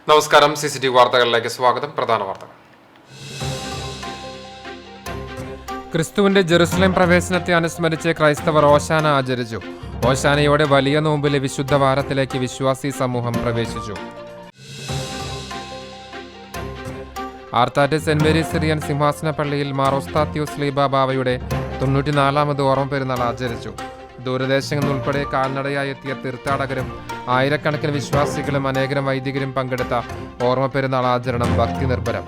നമസ്കാരം. CCTV വാർത്തകളിലേക്ക് സ്വാഗതം. പ്രധാന വാർത്തകൾ. ക്രിസ്തുവിന്റെ ജെറുസലേം പ്രവേശനത്തെ അനുസ്മരിച്ച് ക്രൈസ്തവർ ഓശാന ആചരിച്ചു. ഓശാനയോടെ വലിയ നോമ്പിലെ വിശുദ്ധ വാരത്തിലേക്ക് വിശ്വാസി സമൂഹം പ്രവേശിച്ചു. Arthat saint Mary's Syrian Simhasana പള്ളിയിൽ മാർ ഒസ്താത്യോസ് ലീബ ബാവയുടെ 94ാമത് ഓർമ്മ പെരുന്നാൾ ആചരിച്ചു. ദൂരദേശങ്ങളിൽ ഉൾപ്പെടെ കാൽനടയായി എത്തിയ തീർത്ഥാടകരും ആയിരക്കണക്കിന് വിശ്വാസികളും അനേകം വൈദികരും പങ്കെടുത്ത ഓർമ്മ പെരുന്നാൾ ആചരണം ഭക്തി നിർഭരം.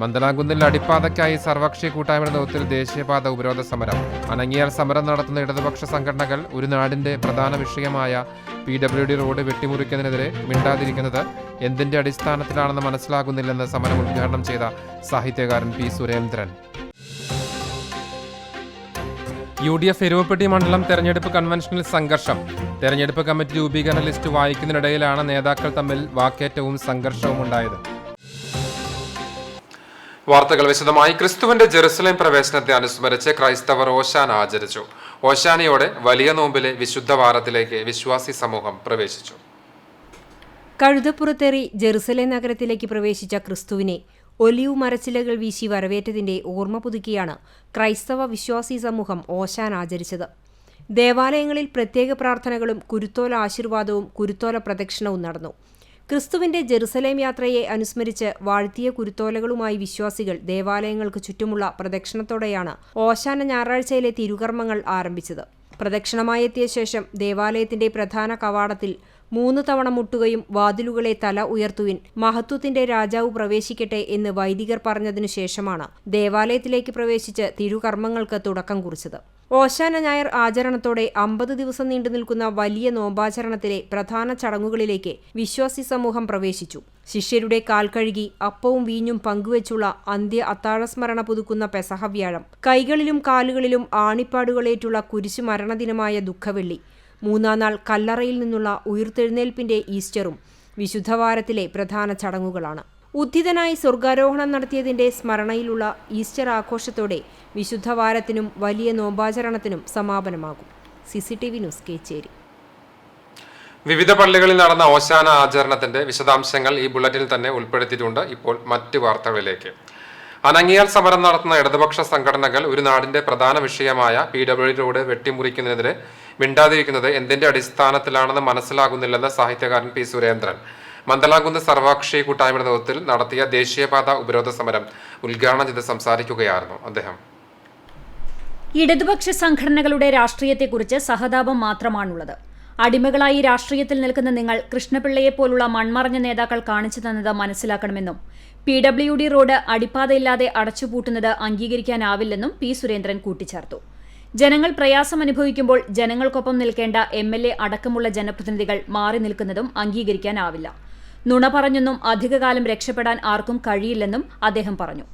മന്ദലാംകുന്നിൽ അടിപ്പാതയ്ക്കായി സർവകക്ഷി കൂട്ടായ്മയുടെ നേതൃത്വത്തിൽ ദേശീയപാത ഉപരോധ സമരം. അനങ്ങിയാൽ സമരം നടത്തുന്ന ഇടതുപക്ഷ സംഘടനകൾ ഒരു നാടിന്റെ പ്രധാന വിഷയമായ PWD റോഡ് വെട്ടിമുറിക്കുന്നതിനെതിരെ മിണ്ടാതിരിക്കുന്നത് എന്തിന്റെ അടിസ്ഥാനത്തിലാണെന്ന് മനസ്സിലാകുന്നില്ലെന്ന് സമരം ഉദ്ഘാടനം ചെയ്ത സാഹിത്യകാരൻ P. സുരേന്ദ്രൻ. UDF എരുവപ്പെട്ടി മണ്ഡലം തെരഞ്ഞെടുപ്പ് കൺവെൻഷനിൽ സംഘർഷം. തെരഞ്ഞെടുപ്പ് കമ്മിറ്റി രൂപീകരണ ലിസ്റ്റ് വായിക്കുന്നതിനിടയിലാണ് നേതാക്കൾ തമ്മിൽ വാക്കേറ്റവും സംഘർഷവും ഉണ്ടായത്. വാർത്തകൾ വിശദമായി. ക്രിസ്തുവിന്റെ ജെറുസലേം പ്രവേശനത്തെ അനുസ്മരിച്ച് ക്രൈസ്തവർ ഓശാന ആചരിച്ചു. ഓശാനയോടെ വലിയ നോമ്പിലെ വിശുദ്ധ വാരത്തിലേക്ക് വിശ്വാസി സമൂഹം പ്രവേശിച്ചു. കഴുതപ്പുറത്തേറി ജെറുസലേം നഗരത്തിലേക്ക് പ്രവേശിച്ച ക്രിസ്തുവിനെ ഒലിവ് മരച്ചിലകൾ വീശി വരവേറ്റതിന്റെ ഓർമ്മ പുതുക്കിയാണ് ക്രൈസ്തവ വിശ്വാസി സമൂഹം ഓശാന ആചരിച്ചത്. ദേവാലയങ്ങളിൽ പ്രത്യേക പ്രാർത്ഥനകളും കുരുത്തോല ആശീർവാദവും കുരുത്തോല പ്രദക്ഷിണവും നടന്നു. ക്രിസ്തുവിന്റെ ജെറുസലേം യാത്രയെ അനുസ്മരിച്ച് വാഴ്ത്തിയ കുരുത്തോലകളുമായി വിശ്വാസികൾ ദേവാലയങ്ങൾക്ക് ചുറ്റുമുള്ള പ്രദക്ഷിണത്തോടെയാണ് ഓശാന ഞായറാഴ്ചയിലെ തിരുകർമ്മങ്ങൾ ആരംഭിച്ചത്. പ്രദക്ഷിണമായെത്തിയ ശേഷം ദേവാലയത്തിന്റെ പ്രധാന കവാടത്തിൽ 3 തവണ മുട്ടുകയും വാതിലുകളെ തല ഉയർത്തുവിൻ, മഹത്വത്തിന്റെ രാജാവ് പ്രവേശിക്കട്ടെ എന്ന് വൈദികർ പറഞ്ഞതിനു ശേഷമാണ് ദേവാലയത്തിലേക്ക് പ്രവേശിച്ച് തിരുകർമ്മങ്ങൾക്ക് തുടക്കം കുറിച്ചത്. ഓശാന ഞായർ ആചരണത്തോടെ 50 ദിവസം നീണ്ടുനിൽക്കുന്ന വലിയ നോമ്പാചരണത്തിലെ പ്രധാന ചടങ്ങുകളിലേക്ക് വിശ്വാസി സമൂഹം പ്രവേശിച്ചു. ശിഷ്യരുടെ കാൽ കഴുകി അപ്പവും വീഞ്ഞും പങ്കുവച്ചുള്ള അന്ത്യ അത്താഴസ്മരണ പുതുക്കുന്ന പെസഹ വ്യാഴം, കൈകളിലും കാലുകളിലും ആണിപ്പാടുകളേറ്റുള്ള കുരിശു മരണദിനമായ ദുഃഖവെള്ളി, 3-ാം നാൾ കല്ലറയിൽ നിന്നുള്ള ഉയിർത്തെഴുന്നേൽപ്പിന്റെ ഈസ്റ്ററും വിശുദ്ധവാരത്തിലെ പ്രധാന ചടങ്ങുകളാണ്. ഉദ്ധിതനായി സ്വർഗാരോഹണം നടത്തിയതിന്റെ സ്മരണയിലുള്ള ഈസ്റ്റർ ആഘോഷത്തോടെ വിശുദ്ധവാരത്തിനും വലിയ നോമ്പാചരണത്തിനും സമാപനമാകും. CCTV news, Kecheri. വിവിധ പള്ളികളിൽ നടന്ന ഓശാന ആചരണത്തിന്റെ വിശദാംശങ്ങൾ ഈ ബുള്ളറ്റിനിൽ തന്നെ ഉൾപ്പെടുത്തിയിട്ടുണ്ട്. ഇപ്പോൾ മറ്റ് വാർത്തകളിലേക്ക്. അനങ്ങിയാൽ സമരം നടത്തുന്ന ഇടതുപക്ഷ സംഘടനകൾ ഒരു നാടിന്റെ പ്രധാന വിഷയമായ PWD റോഡ് വെട്ടിമുറിക്കുന്നതിനെതിരെ മിണ്ടാതിരിക്കുന്നത് എന്തിന്റെ അടിസ്ഥാനത്തിലാണെന്ന് മനസ്സിലാകുന്നില്ലെന്ന് സാഹിത്യകാരൻ P. സുരേന്ദ്രൻ. മന്ദലാംകുന്ന് സർവകക്ഷി കൂട്ടായ്മയുടെ നേതൃത്വത്തിൽ നടത്തിയ ദേശീയപാത ഉപരോധ സമരം ഉദ്ഘാടനം ചെയ്ത് സംസാരിക്കുകയായിരുന്നു അദ്ദേഹം. ഇടതുപക്ഷ സംഘടനകളുടെ രാഷ്ട്രീയത്തെക്കുറിച്ച് സഹതാപം മാത്രമാണുള്ളത്. അടിമകളായി രാഷ്ട്രീയത്തിൽ നിൽക്കുന്ന നിങ്ങൾ കൃഷ്ണപിള്ളയെപ്പോലുള്ള മൺമറഞ്ഞ നേതാക്കൾ കാണിച്ചു തന്നത് മനസ്സിലാക്കണമെന്നും PWD റോഡ് അടിപ്പാതയില്ലാതെ അടച്ചുപൂട്ടുന്നത് അംഗീകരിക്കാനാവില്ലെന്നും P. സുരേന്ദ്രൻ കൂട്ടിച്ചേർത്തു. ജനങ്ങൾ പ്രയാസം അനുഭവിക്കുമ്പോൾ ജനങ്ങൾക്കൊപ്പം നിൽക്കേണ്ട MLA അടക്കമുള്ള ജനപ്രതിനിധികൾ മാറി നിൽക്കുന്നതും അംഗീകരിക്കാനാവില്ല. നുണ പറഞ്ഞൊന്നും അധികകാലം രക്ഷപ്പെടാൻ ആർക്കും കഴിയില്ലെന്നും അദ്ദേഹം പറഞ്ഞു.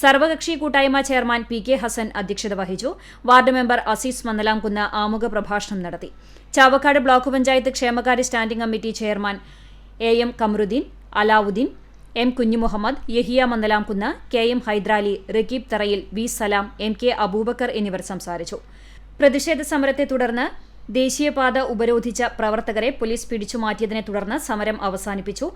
സർവകക്ഷി കൂട്ടായ്മ ചെയർമാൻ PK ഹസൻ അധ്യക്ഷത വഹിച്ചു. വാർഡ് മെമ്പർ അസീസ് മന്ദലാംകുന്ന് ആമുഖ പ്രഭാഷണം നടത്തി. ചാവക്കാട് ബ്ലോക്ക് പഞ്ചായത്ത് ക്ഷേമകാര്യ standing committee chairman AM Kamaruddin, Alavuddin, M. Kunjumuhammed, Yahiya Mandalamkunnu, KM Hydrali, Raqeeb Tharayil, V. Salam, MK Abubakar എന്നിവർ സംസാരിച്ചു. പ്രതിഷേധ സമരത്തെ തുടർന്ന് ദേശീയപാത ഉപരോധിച്ച പ്രവർത്തകരെ പോലീസ് പിടിച്ചുമാറ്റിയതിനെ തുടർന്ന് സമരം അവസാനിപ്പിച്ചു.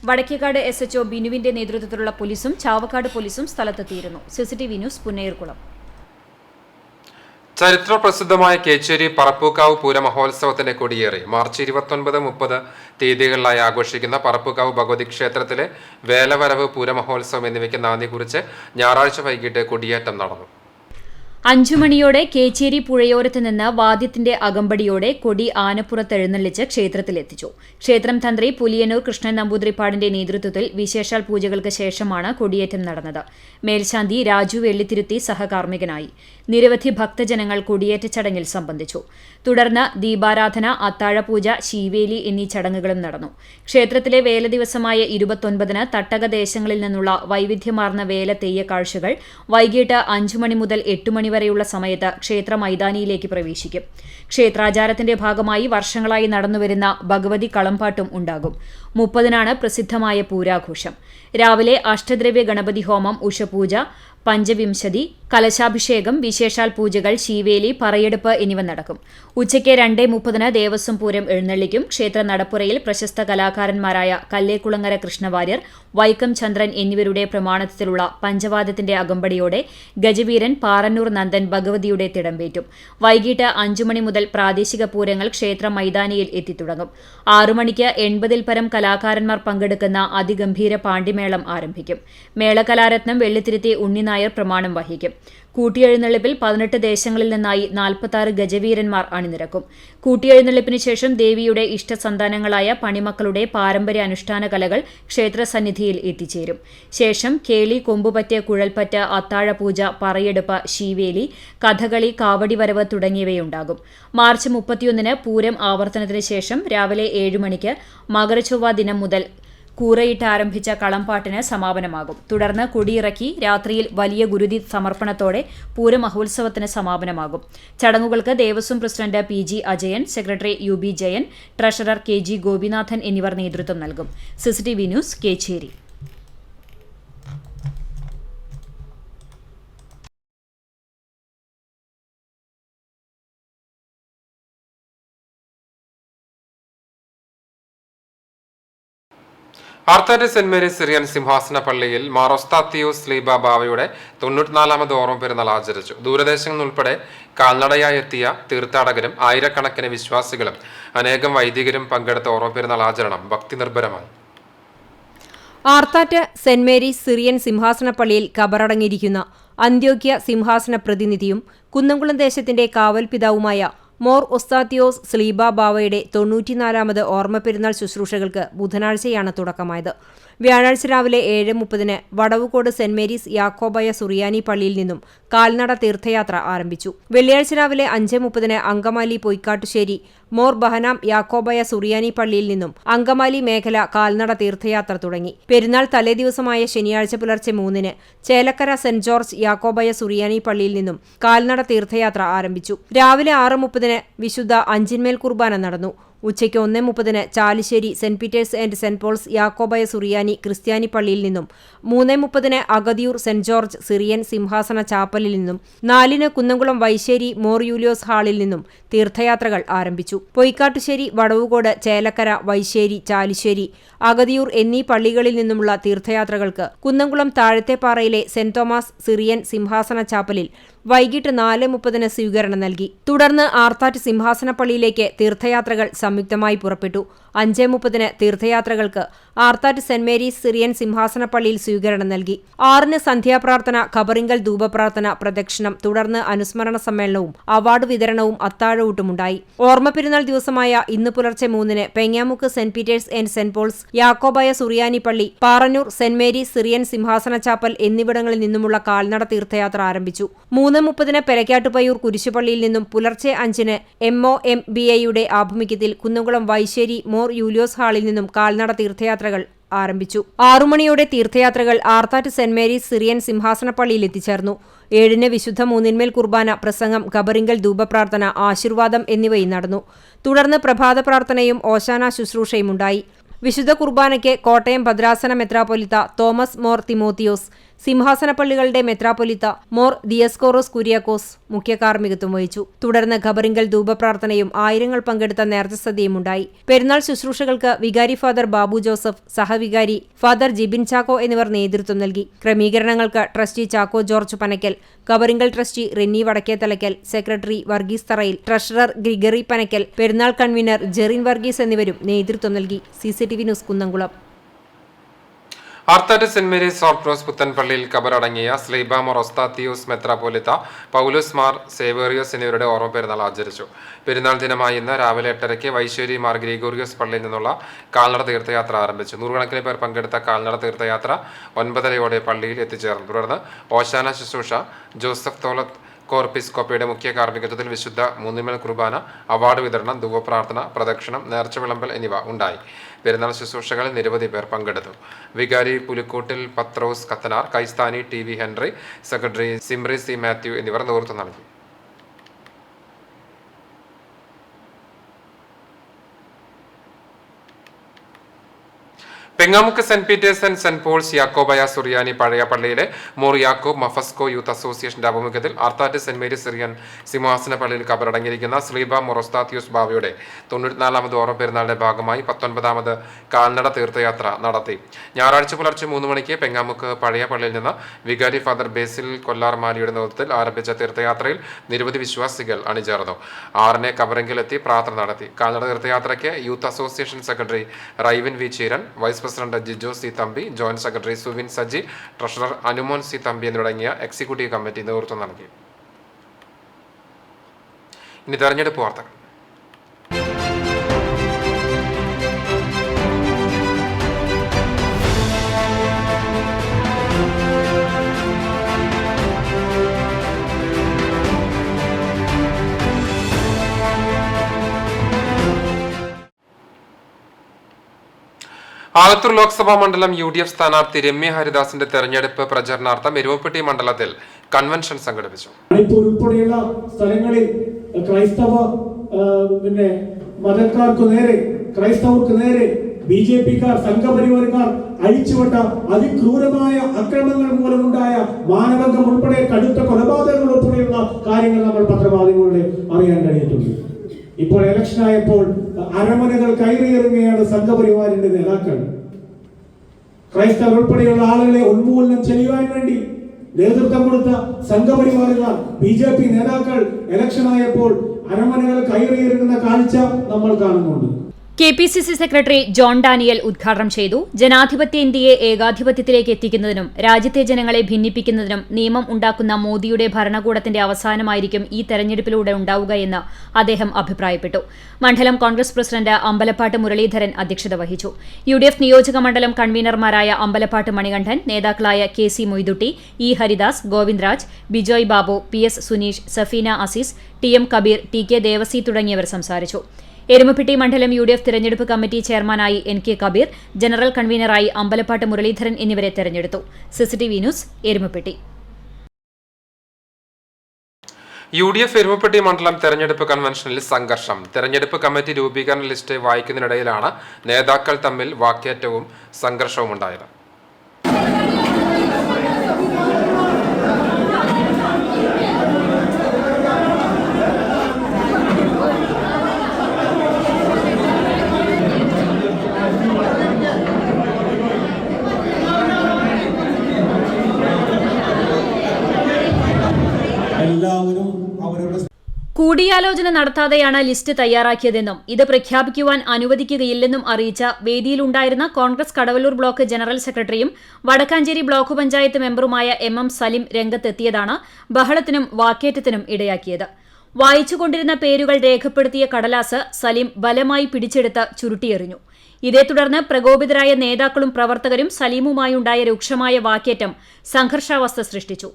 വടക്കേക്കാട് SHO ബിനുവിന്റെ നേതൃത്വത്തിലുള്ള പോലീസും ചാവക്കാട് പോലീസും സ്ഥലത്തെത്തിയിരുന്നു. CCTV news, Punnayurkulam. ചരിത്ര പ്രസിദ്ധമായ കേച്ചേരി പറപ്പൂക്കാവ് പൂരമഹോത്സവത്തിന്റെ കൊടിയേറി മാർച്ച് 29-30 തീയതികളിലായി ആഘോഷിക്കുന്ന പറപ്പൂക്കാവ് ഭഗവതി ക്ഷേത്രത്തിലെ വേലവരവ് പൂരമഹോത്സവം എന്നിവയ്ക്ക് നാന്ദി കുറിച്ച് ഞായറാഴ്ച വൈകിട്ട് കൊടിയേറ്റം നടന്നു. 5 മണിയോടെ കേച്ചേരി പുഴയോരത്ത് നിന്ന് വാദ്യത്തിന്റെ അകമ്പടിയോടെ കൊടി ആനപ്പുറത്തെഴുന്നള്ളിച്ച് ക്ഷേത്രത്തിലെത്തിച്ചു. ക്ഷേത്രം തന്ത്രി പുലിയന്നൂർ കൃഷ്ണൻ നമ്പൂതിരിപ്പാടിന്റെ നേതൃത്വത്തിൽ വിശേഷാൽ പൂജകൾക്ക് ശേഷമാണ് കൊടിയേറ്റം നടന്നത്. മേൽശാന്തി രാജു വെള്ളിത്തിരുത്തി സഹകാർമ്മികനായി. നിരവധി ഭക്തജനങ്ങൾ കൊടിയേറ്റ ചടങ്ങിൽ സംബന്ധിച്ചു. തുടർന്ന് ദീപാരാധന, അത്താഴപൂജ, ശീവേലി എന്നീ ചടങ്ങുകളും നടന്നു. ക്ഷേത്രത്തിലെ വേല ദിവസമായ 29-ന് തട്ടകദേശങ്ങളിൽ നിന്നുള്ള വൈവിധ്യമാർന്ന വേല തെയ്യക്കാഴ്ചകൾ വൈകിട്ട് 5 മണി മുതൽ 8 മണി വരെയുള്ള സമയത്ത് ക്ഷേത്ര മൈതാനിയിലേക്ക് പ്രവേശിക്കും. ക്ഷേത്രാചാരത്തിന്റെ ഭാഗമായി വർഷങ്ങളായി നടന്നുവരുന്ന ഭഗവതി കളംപാട്ടും ഉണ്ടാകും. 30-നാണ് പ്രസിദ്ധമായ പൂരാഘോഷം. രാവിലെ അഷ്ടദ്രവ്യ ഗണപതി ഹോമം, ഉഷപൂജ, പഞ്ചവിംശതി, കലശാഭിഷേകം, വിശേഷാൽ പൂജകൾ, ശീവേലി, പറയെടുപ്പ് എന്നിവ നടക്കും. ഉച്ചയ്ക്ക് 2:30 ദേവസ്വം പൂരം എഴുന്നള്ളിക്കും. ക്ഷേത്ര നടപ്പുറയിൽ പ്രശസ്ത കലാകാരന്മാരായ കല്ലേക്കുളങ്ങര കൃഷ്ണവാര്യർ, വൈക്കം ചന്ദ്രൻ എന്നിവരുടെ പ്രമാണത്തിലുള്ള പഞ്ചവാദ്യത്തിന്റെ അകമ്പടിയോടെ ഗജവീരൻ പാറന്നൂർ നന്ദൻ ഭഗവതിയുടെ തിടമ്പേറ്റും. വൈകിട്ട് 5 മണി മുതൽ പ്രാദേശിക പൂരങ്ങൾ ക്ഷേത്ര മൈതാനിയിൽ എത്തിത്തുടങ്ങും. 6 മണിക്ക് 80-ൽ പരം കലാകാരന്മാർ പങ്കെടുക്കുന്ന അതിഗംഭീര പാണ്ടിമേളം ആരംഭിക്കും. മേളകലാരത്നം വെള്ളിത്തിരുത്തി ഉണ്ണിനായർ പ്രമാണം വഹിക്കും. കൂട്ടിയെഴുന്നള്ളിപ്പിൽ 18 ദേശങ്ങളിൽ നിന്നായി 46 ഗജവീരന്മാർ അണിനിരക്കും. കൂട്ടിയെഴുന്നള്ളിപ്പിന് ശേഷം ദേവിയുടെ ഇഷ്ടസന്താനങ്ങളായ പണിമക്കളുടെ പാരമ്പര്യ അനുഷ്ഠാന കലകൾ ക്ഷേത്രസന്നിധിയിൽ എത്തിച്ചേരും. ശേഷം കേളി, കൊമ്പുപറ്റ്, കുഴൽപ്പറ്റ്, അത്താഴപൂജ, പറയെടുപ്പ്, ശീവേലി, കഥകളി, കാവടിവരവ് തുടങ്ങിയവയുണ്ടാകും. മാർച്ച് 31 പൂരം ആവർത്തനത്തിന് ശേഷം രാവിലെ 7 മണിക്ക് മകരചൊവ്വ ദിനം മുതൽ കൂറയിട്ട് ആരംഭിച്ച കളംപാട്ടിന് സമാപനമാകും. തുടർന്ന് കൊടിയിറക്കി രാത്രിയിൽ വലിയ ഗുരുതി സമർപ്പണത്തോടെ പൂരമഹോത്സവത്തിന് സമാപനമാകും. ചടങ്ങുകൾക്ക് Devaswom president PG Ajayan, secretary UB Jayan, treasurer KG Gopinathan എന്നിവർ നേതൃത്വം നൽകും. CCTV news, Kechery. Arthat saint Mary's Syrian Simhasana പള്ളിയിൽ മാർ ഒസ്താത്തിയോസ് സ്ലീബ ബാവയുടെ 94ാമത് ഓർമ്മ പെരുന്നാൾ ആചരിച്ചു. ദൂരദേശങ്ങളിൽ ഉൾപ്പെടെ കാൽനടയായി എത്തിയ തീർത്ഥാടകരും ആയിരക്കണക്കിന് വിശ്വാസികളും അനേകം വൈദികരും പങ്കെടുത്ത ഓർമ്മ പെരുന്നാൾ ആചരണം ഭക്തി നിർഭരമായി. Arthat saint Mary's Syrian Simhasana പള്ളിയിൽ കബറടങ്ങിയിരിക്കുന്ന അന്ത്യോക്യ സിംഹാസന പ്രതിനിധിയും കുന്നംകുളം ദേശത്തിന്റെ കാവൽ പിതാവുമായ മോർ ഒസ്താത്തിയോസ് സ്ലീബ ബാവയുടെ 94ാമത് ഓർമ്മ പെരുന്നാൾ ശുശ്രൂഷകൾക്ക് ബുധനാഴ്ചയാണ് തുടക്കമായത്. വ്യാഴാഴ്ച രാവിലെ 7:30 വടവുകോട് സെന്റ് മേരീസ് യാക്കോബായ സുറിയാനി പള്ളിയിൽ നിന്നും കാൽനട തീർത്ഥയാത്ര ആരംഭിച്ചു. വെള്ളിയാഴ്ച രാവിലെ 5:30 അങ്കമാലി പൊയ്ക്കാട്ടുശ്ശേരി മോർ ബഹനാം യാക്കോബായ സുറിയാനി പള്ളിയിൽ നിന്നും അങ്കമാലി മേഖല കാൽനട തീർത്ഥയാത്ര തുടങ്ങി. പെരുന്നാൾ തലേദിവസമായ ശനിയാഴ്ച പുലർച്ചെ 3 ചേലക്കര സെന്റ് ജോർജ് യാക്കോബായ സുറിയാനി പള്ളിയിൽ നിന്നും കാൽനട തീർത്ഥയാത്ര ആരംഭിച്ചു. രാവിലെ 6:30 വിശുദ്ധ അഞ്ചിന്മേൽ കുർബാന നടന്നു. ഉച്ചയ്ക്ക് 1:30 Chalissery saint Peter's and saint Paul's Yakobaya Suriyani ക്രിസ്ത്യാനി പള്ളിയിൽ നിന്നും 3:30 Agathiyur Saint George Syrian Simhasana ചാപ്പലിൽ നിന്നും 4 കുന്നംകുളം വൈശ്ശേരി മോർ യൂലിയോസ് ഹാളിൽ നിന്നും തീർത്ഥയാത്രകൾ ആരംഭിച്ചു. പൊയ്ക്കാട്ടുശ്ശേരി, വടവുകോട്, ചേലക്കര, വൈശ്ശേരി, ചാലിശ്ശേരി, അഗതിയൂർ എന്നീ പള്ളികളിൽ നിന്നുമുള്ള തീർത്ഥയാത്രകൾക്ക് Kunnamkulam താഴത്തേപ്പാറയിലെ saint Thomas Syrian Simhasana ചാപ്പലിൽ വൈകിട്ട് 4:30 സ്വീകരണം നൽകി. തുടർന്ന് ആർത്താറ്റ് സിംഹാസന പള്ളിയിലേക്ക് തീർത്ഥയാത്രകൾ സംയുക്തമായി പുറപ്പെട്ടു. 5:30 തീർത്ഥയാത്രകൾക്ക് Arthat saint Mary's Syrian Simhasana പള്ളിയിൽ സ്വീകരണം നൽകി. 6 സന്ധ്യാപ്രാർത്ഥന, ഖബറിങ്കൽ ധൂപപ്രാർത്ഥന, പ്രദക്ഷിണം, തുടർന്ന് അനുസ്മരണ സമ്മേളനവും അവാർഡ് വിതരണവും അത്താഴഊട്ടുമുണ്ടായി. ഓർമ്മ പെരുന്നാൾ ദിവസമായ ഇന്ന് പുലർച്ചെ 3 Pengamuck Saint Peter's and saint Paul's Yakobaya Suriyani പള്ളി, Parannur Saint Mary's Syrian Simhasana chapel എന്നിവിടങ്ങളിൽ നിന്നുമുള്ള കാൽനട തീർത്ഥയാത്ര ആരംഭിച്ചു. 3:30 പെരക്കാട്ടുപയ്യൂർ കുരിശുപള്ളിയിൽ നിന്നും പുലർച്ചെ 5 MOMBAയുടെ ആഭിമുഖ്യത്തിൽ കുന്നംകുളം വൈശ്ശേരി മോർ യൂലിയോസ് ഹാളിൽ നിന്നും കാൽനട തീർത്ഥയാത്രകൾ ആരംഭിച്ചു. 6 മണിയോടെ തീർത്ഥയാത്രകൾ Arthat saint Mary's Syrian Simhasana പള്ളിയിൽ എത്തിച്ചേർന്നു. 7 വിശുദ്ധ മൂന്നിന്മേൽ കുർബാന, പ്രസംഗം, ഖബറിങ്കൽ ധൂപപ്രാർത്ഥന, ആശീർവാദം എന്നിവയും നടന്നു. തുടർന്ന് പ്രഭാത പ്രാർത്ഥനയും ഓശാന ശുശ്രൂഷയും ഉണ്ടായി. വിശുദ്ധ കുർബാനയ്ക്ക് കോട്ടയം ഭദ്രാസന മെത്രാപ്പൊലിത്ത തോമസ് മോർ തിമോത്തിയോസ്, സിംഹാസന പള്ളികളുടെ മെത്രാപ്പൊലിത്ത മോർ ദിയസ്കോറോസ് കുര്യാക്കോസ് മുഖ്യ കാർമ്മികത്വം വഹിച്ചു. തുടർന്ന് ഖബറിങ്കൽ ധൂപപ്രാർത്ഥനയും ആയിരങ്ങൾ പങ്കെടുത്ത നേർച്ചസദ്യയും ഉണ്ടായി. പെരുന്നാൾ ശുശ്രൂഷകൾക്ക് വികാരി ഫാദർ ബാബു ജോസഫ്, സഹവികാരി ഫാദർ ജിബിൻ ചാക്കോ എന്നിവർ നേതൃത്വം നൽകി. ക്രമീകരണങ്ങൾക്ക് ട്രസ്റ്റി ചാക്കോ ജോർജ് പനക്കൽ, ഖബറിങ്കൽ trustee Renny Vadakkethalakkal, secretary Varghese Tharayil, treasurer Gregory Panakkal, പെരുന്നാൾ കൺവീനർ ജെറിൻ വർഗീസ് എന്നിവരും നേതൃത്വം നൽകി. CCTV news, Kunnamkulam. Arthat saint Mary's Orthodox പുത്തൻപള്ളിയിൽ കബറടങ്ങിയ സ്ലീബ മോർ ഒസ്താത്തിയോസ് മെത്രാപ്പോലിത്ത പൗലോസ് മാർ സേവേറിയോസ് എന്നിവരുടെ ഓർമ്മ പെരുന്നാൾ ആചരിച്ചു. പെരുന്നാൾ ദിനമായ ഇന്ന് രാവിലെ 8:30 വൈശ്ശേരി മാർ ഗ്രിഗോറിയോസ് പള്ളിയിൽ നിന്നുള്ള കാൽനട തീർത്ഥയാത്ര ആരംഭിച്ചു. 100 പേർ പങ്കെടുത്ത കാൽനട തീർത്ഥയാത്ര 9:30 പള്ളിയിൽ എത്തിച്ചേർന്നു. തുടർന്ന് ഓശാന ശുശ്രൂഷ ജോസഫ് തോലത്ത് കോർപ്പിസ്കോപ്പയുടെ മുഖ്യ കാർമ്മികത്വത്തിൽ വിശുദ്ധ മൂന്നിന്മേൽ കുർബാന, അവാർഡ് വിതരണം, ധൂപപ്രാർത്ഥന, പ്രദക്ഷിണം, നേർച്ച വിളമ്പൽ എന്നിവ ഉണ്ടായി. പെരുന്നാൾ ശുശ്രൂഷകളിൽ നിരവധി പേർ പങ്കെടുത്തു. വികാരി പുലിക്കോട്ടിൽ പത്രോസ് കത്തനാർ, കൈസ്ഥാനി TV Henry, secretary Simry C Mathew എന്നിവർ നേതൃത്വം നൽകി. Pengamuck Saint Peter's and saint Paul's Yakobaya സുറിയാനി പഴയ പള്ളിയിലെ മോർ യാക്കോബ് മഫസ്കോ യൂത്ത് അസോസിയേഷന്റെ ആഭിമുഖ്യത്തിൽ Arthat saint Mary's Syrian Simhasana പള്ളിയിൽ കബറടങ്ങിയിരിക്കുന്ന ശ്രീബ മൊറോസ്താത്യൂസ് ബാവയുടെ 94ാമത് ഓർമ്മ പെരുന്നാളിന്റെ ഭാഗമായി 19ാമത് കാൽനട തീർത്ഥയാത്ര നടത്തി. ഞായറാഴ്ച പുലർച്ചെ 3 മണിക്ക് പെങ്ങാമുക്ക് പഴയ പള്ളിയിൽ നിന്ന് വികാരി ഫാദർ ബേസിൽ കൊല്ലാർമാലിയുടെ നേതൃത്വത്തിൽ ആരംഭിച്ച തീർത്ഥയാത്രയിൽ നിരവധി വിശ്വാസികൾ അണിചേർന്നു. 6-ന് കബറങ്കിലെത്തി പ്രാർത്ഥന നടത്തി. കാൽനട തീർത്ഥയാത്രയ്ക്ക് youth association secretary Raivin V Cheeran, vice president Jijo C Thampi, joint secretary Suvin Saji, treasurer Anumon C Thampi എന്നിവരടങ്ങിയ എക്സിക്യൂട്ടീവ് കമ്മിറ്റി നേതൃത്വം നൽകി. ഇനി തെരഞ്ഞെടുപ്പ് വാർത്തകൾ. ആലത്തൂർ ലോക്സഭാ മണ്ഡലം UDF സ്ഥാനാർത്ഥി രമ്യ ഹരിദാസിന്റെ തെരഞ്ഞെടുപ്പ് പ്രചരണാർത്ഥം എരുമപ്പെട്ടി മണ്ഡലത്തിൽ കൺവെൻഷൻ സംഘടിപ്പിച്ചു. ഉൾപ്പെടെയുള്ള സ്ഥലങ്ങളിൽ ക്രൈസ്തവ മതക്കാർക്ക് നേരെ, ക്രൈസ്തവർക്ക് നേരെ BJP-ക്കാർ, സംഘപരിവാരക്കാർ അഴിച്ചുവിട്ട അതിക്രൂരമായ അക്രമങ്ങൾ മൂലമുണ്ടായ മാനഭംഗം ഉൾപ്പെടെ കടുത്ത കൊലപാതകങ്ങൾ ഉൾപ്പെടെയുള്ള കാര്യങ്ങൾ നമ്മൾ പത്രമാധ്യമങ്ങളിലൂടെ അറിയാൻ കഴിഞ്ഞിട്ടുണ്ട്. ഇപ്പോൾ ഇലക്ഷൻ ആയപ്പോൾ അരമനകൾ കയറിയിറങ്ങുകയാണ് സംഘപരിവാറിന്റെ നേതാക്കൾ. ക്രൈസ്തവർ ഉൾപ്പെടെയുള്ള ആളുകളെ ഉന്മൂലനം ചെയ്യുവാൻ വേണ്ടി നേതൃത്വം കൊടുത്ത സംഘപരിവാറുകാർ, BJP നേതാക്കൾ ഇലക്ഷൻ ആയപ്പോൾ അരമനകൾ കയറിയിറങ്ങുന്ന കാഴ്ച നമ്മൾ കാണുന്നുണ്ട്. KPCC സെക്രട്ടറി ജോൺ ഡാനിയൽ ഉദ്ഘാടനം ചെയ്തു. ജനാധിപത്യ ഇന്ത്യയെ ഏകാധിപത്യത്തിലേക്ക് എത്തിക്കുന്നതിനും രാജ്യത്തെ ജനങ്ങളെ ഭിന്നിപ്പിക്കുന്നതിനും നിയമം ഉണ്ടാക്കുന്ന മോദിയുടെ ഭരണകൂടത്തിന്റെ അവസാനമായിരിക്കും ഈ തെരഞ്ഞെടുപ്പിലൂടെ ഉണ്ടാവുകയെന്ന് അദ്ദേഹം അഭിപ്രായപ്പെട്ടു. മണ്ഡലം കോൺഗ്രസ് പ്രസിഡന്റ് അമ്പലപ്പാട്ട് മുരളീധരൻ അധ്യക്ഷത വഹിച്ചു. UDF നിയോജക മണ്ഡലം കൺവീനർമാരായ അമ്പലപ്പാട്ട് മണികണ്ഠൻ, നേതാക്കളായ KC Moidutty, E Haridas, Govind Raj, Bijoy Babu, PS Suneesh, Safina Azeez, TM Kabir, TK Devasi തുടങ്ങിയവർ സംസാരിച്ചു. എരുമപ്പെട്ടി മണ്ഡലം UDF തിരഞ്ഞെടുപ്പ് കമ്മിറ്റി ചെയർമാനായി NK കബീർ, ജനറൽ കൺവീനറായി അമ്പലപ്പാട്ട് മുരളീധരൻ എന്നിവരെ തെരഞ്ഞെടുത്തു. CCTV news, Erumapetty. UDF Erumapetty മണ്ഡലം തെരഞ്ഞെടുപ്പ് കൺവെൻഷനിൽ സംഘർഷം. തെരഞ്ഞെടുപ്പ് കമ്മിറ്റി രൂപീകരണ ലിസ്റ്റ് വായിക്കുന്നതിനിടയിലാണ് നേതാക്കൾ തമ്മിൽ വാക്കേറ്റവും സംഘർഷവും ഉണ്ടായത്. കൂടിയാലോചന നടത്താതെയാണ് ലിസ്റ്റ് തയ്യാറാക്കിയതെന്നും ഇത് പ്രഖ്യാപിക്കുവാൻ അനുവദിക്കുകയില്ലെന്നും അറിയിച്ച വേദിയിലുണ്ടായിരുന്ന കോൺഗ്രസ് കടവല്ലൂർ ബ്ലോക്ക് ജനറൽ സെക്രട്ടറിയും വടക്കാഞ്ചേരി ബ്ലോക്ക് പഞ്ചായത്ത് മെമ്പറുമായ MM സലിം രംഗത്തെത്തിയതാണ് ബഹളത്തിനും വാക്കേറ്റത്തിനും ഇടയാക്കിയത്. വായിച്ചുകൊണ്ടിരുന്ന പേരുകൾ രേഖപ്പെടുത്തിയ കടലാസ് സലിം ബലമായി പിടിച്ചെടുത്ത് ചുരുട്ടിയെറിഞ്ഞു. ഇതേ തുടർന്ന് പ്രകോപിതരായ നേതാക്കളും പ്രവർത്തകരും സലീമുമായുണ്ടായ രൂക്ഷമായ വാക്കേറ്റം സംഘർഷാവസ്ഥ സൃഷ്ടിച്ചു.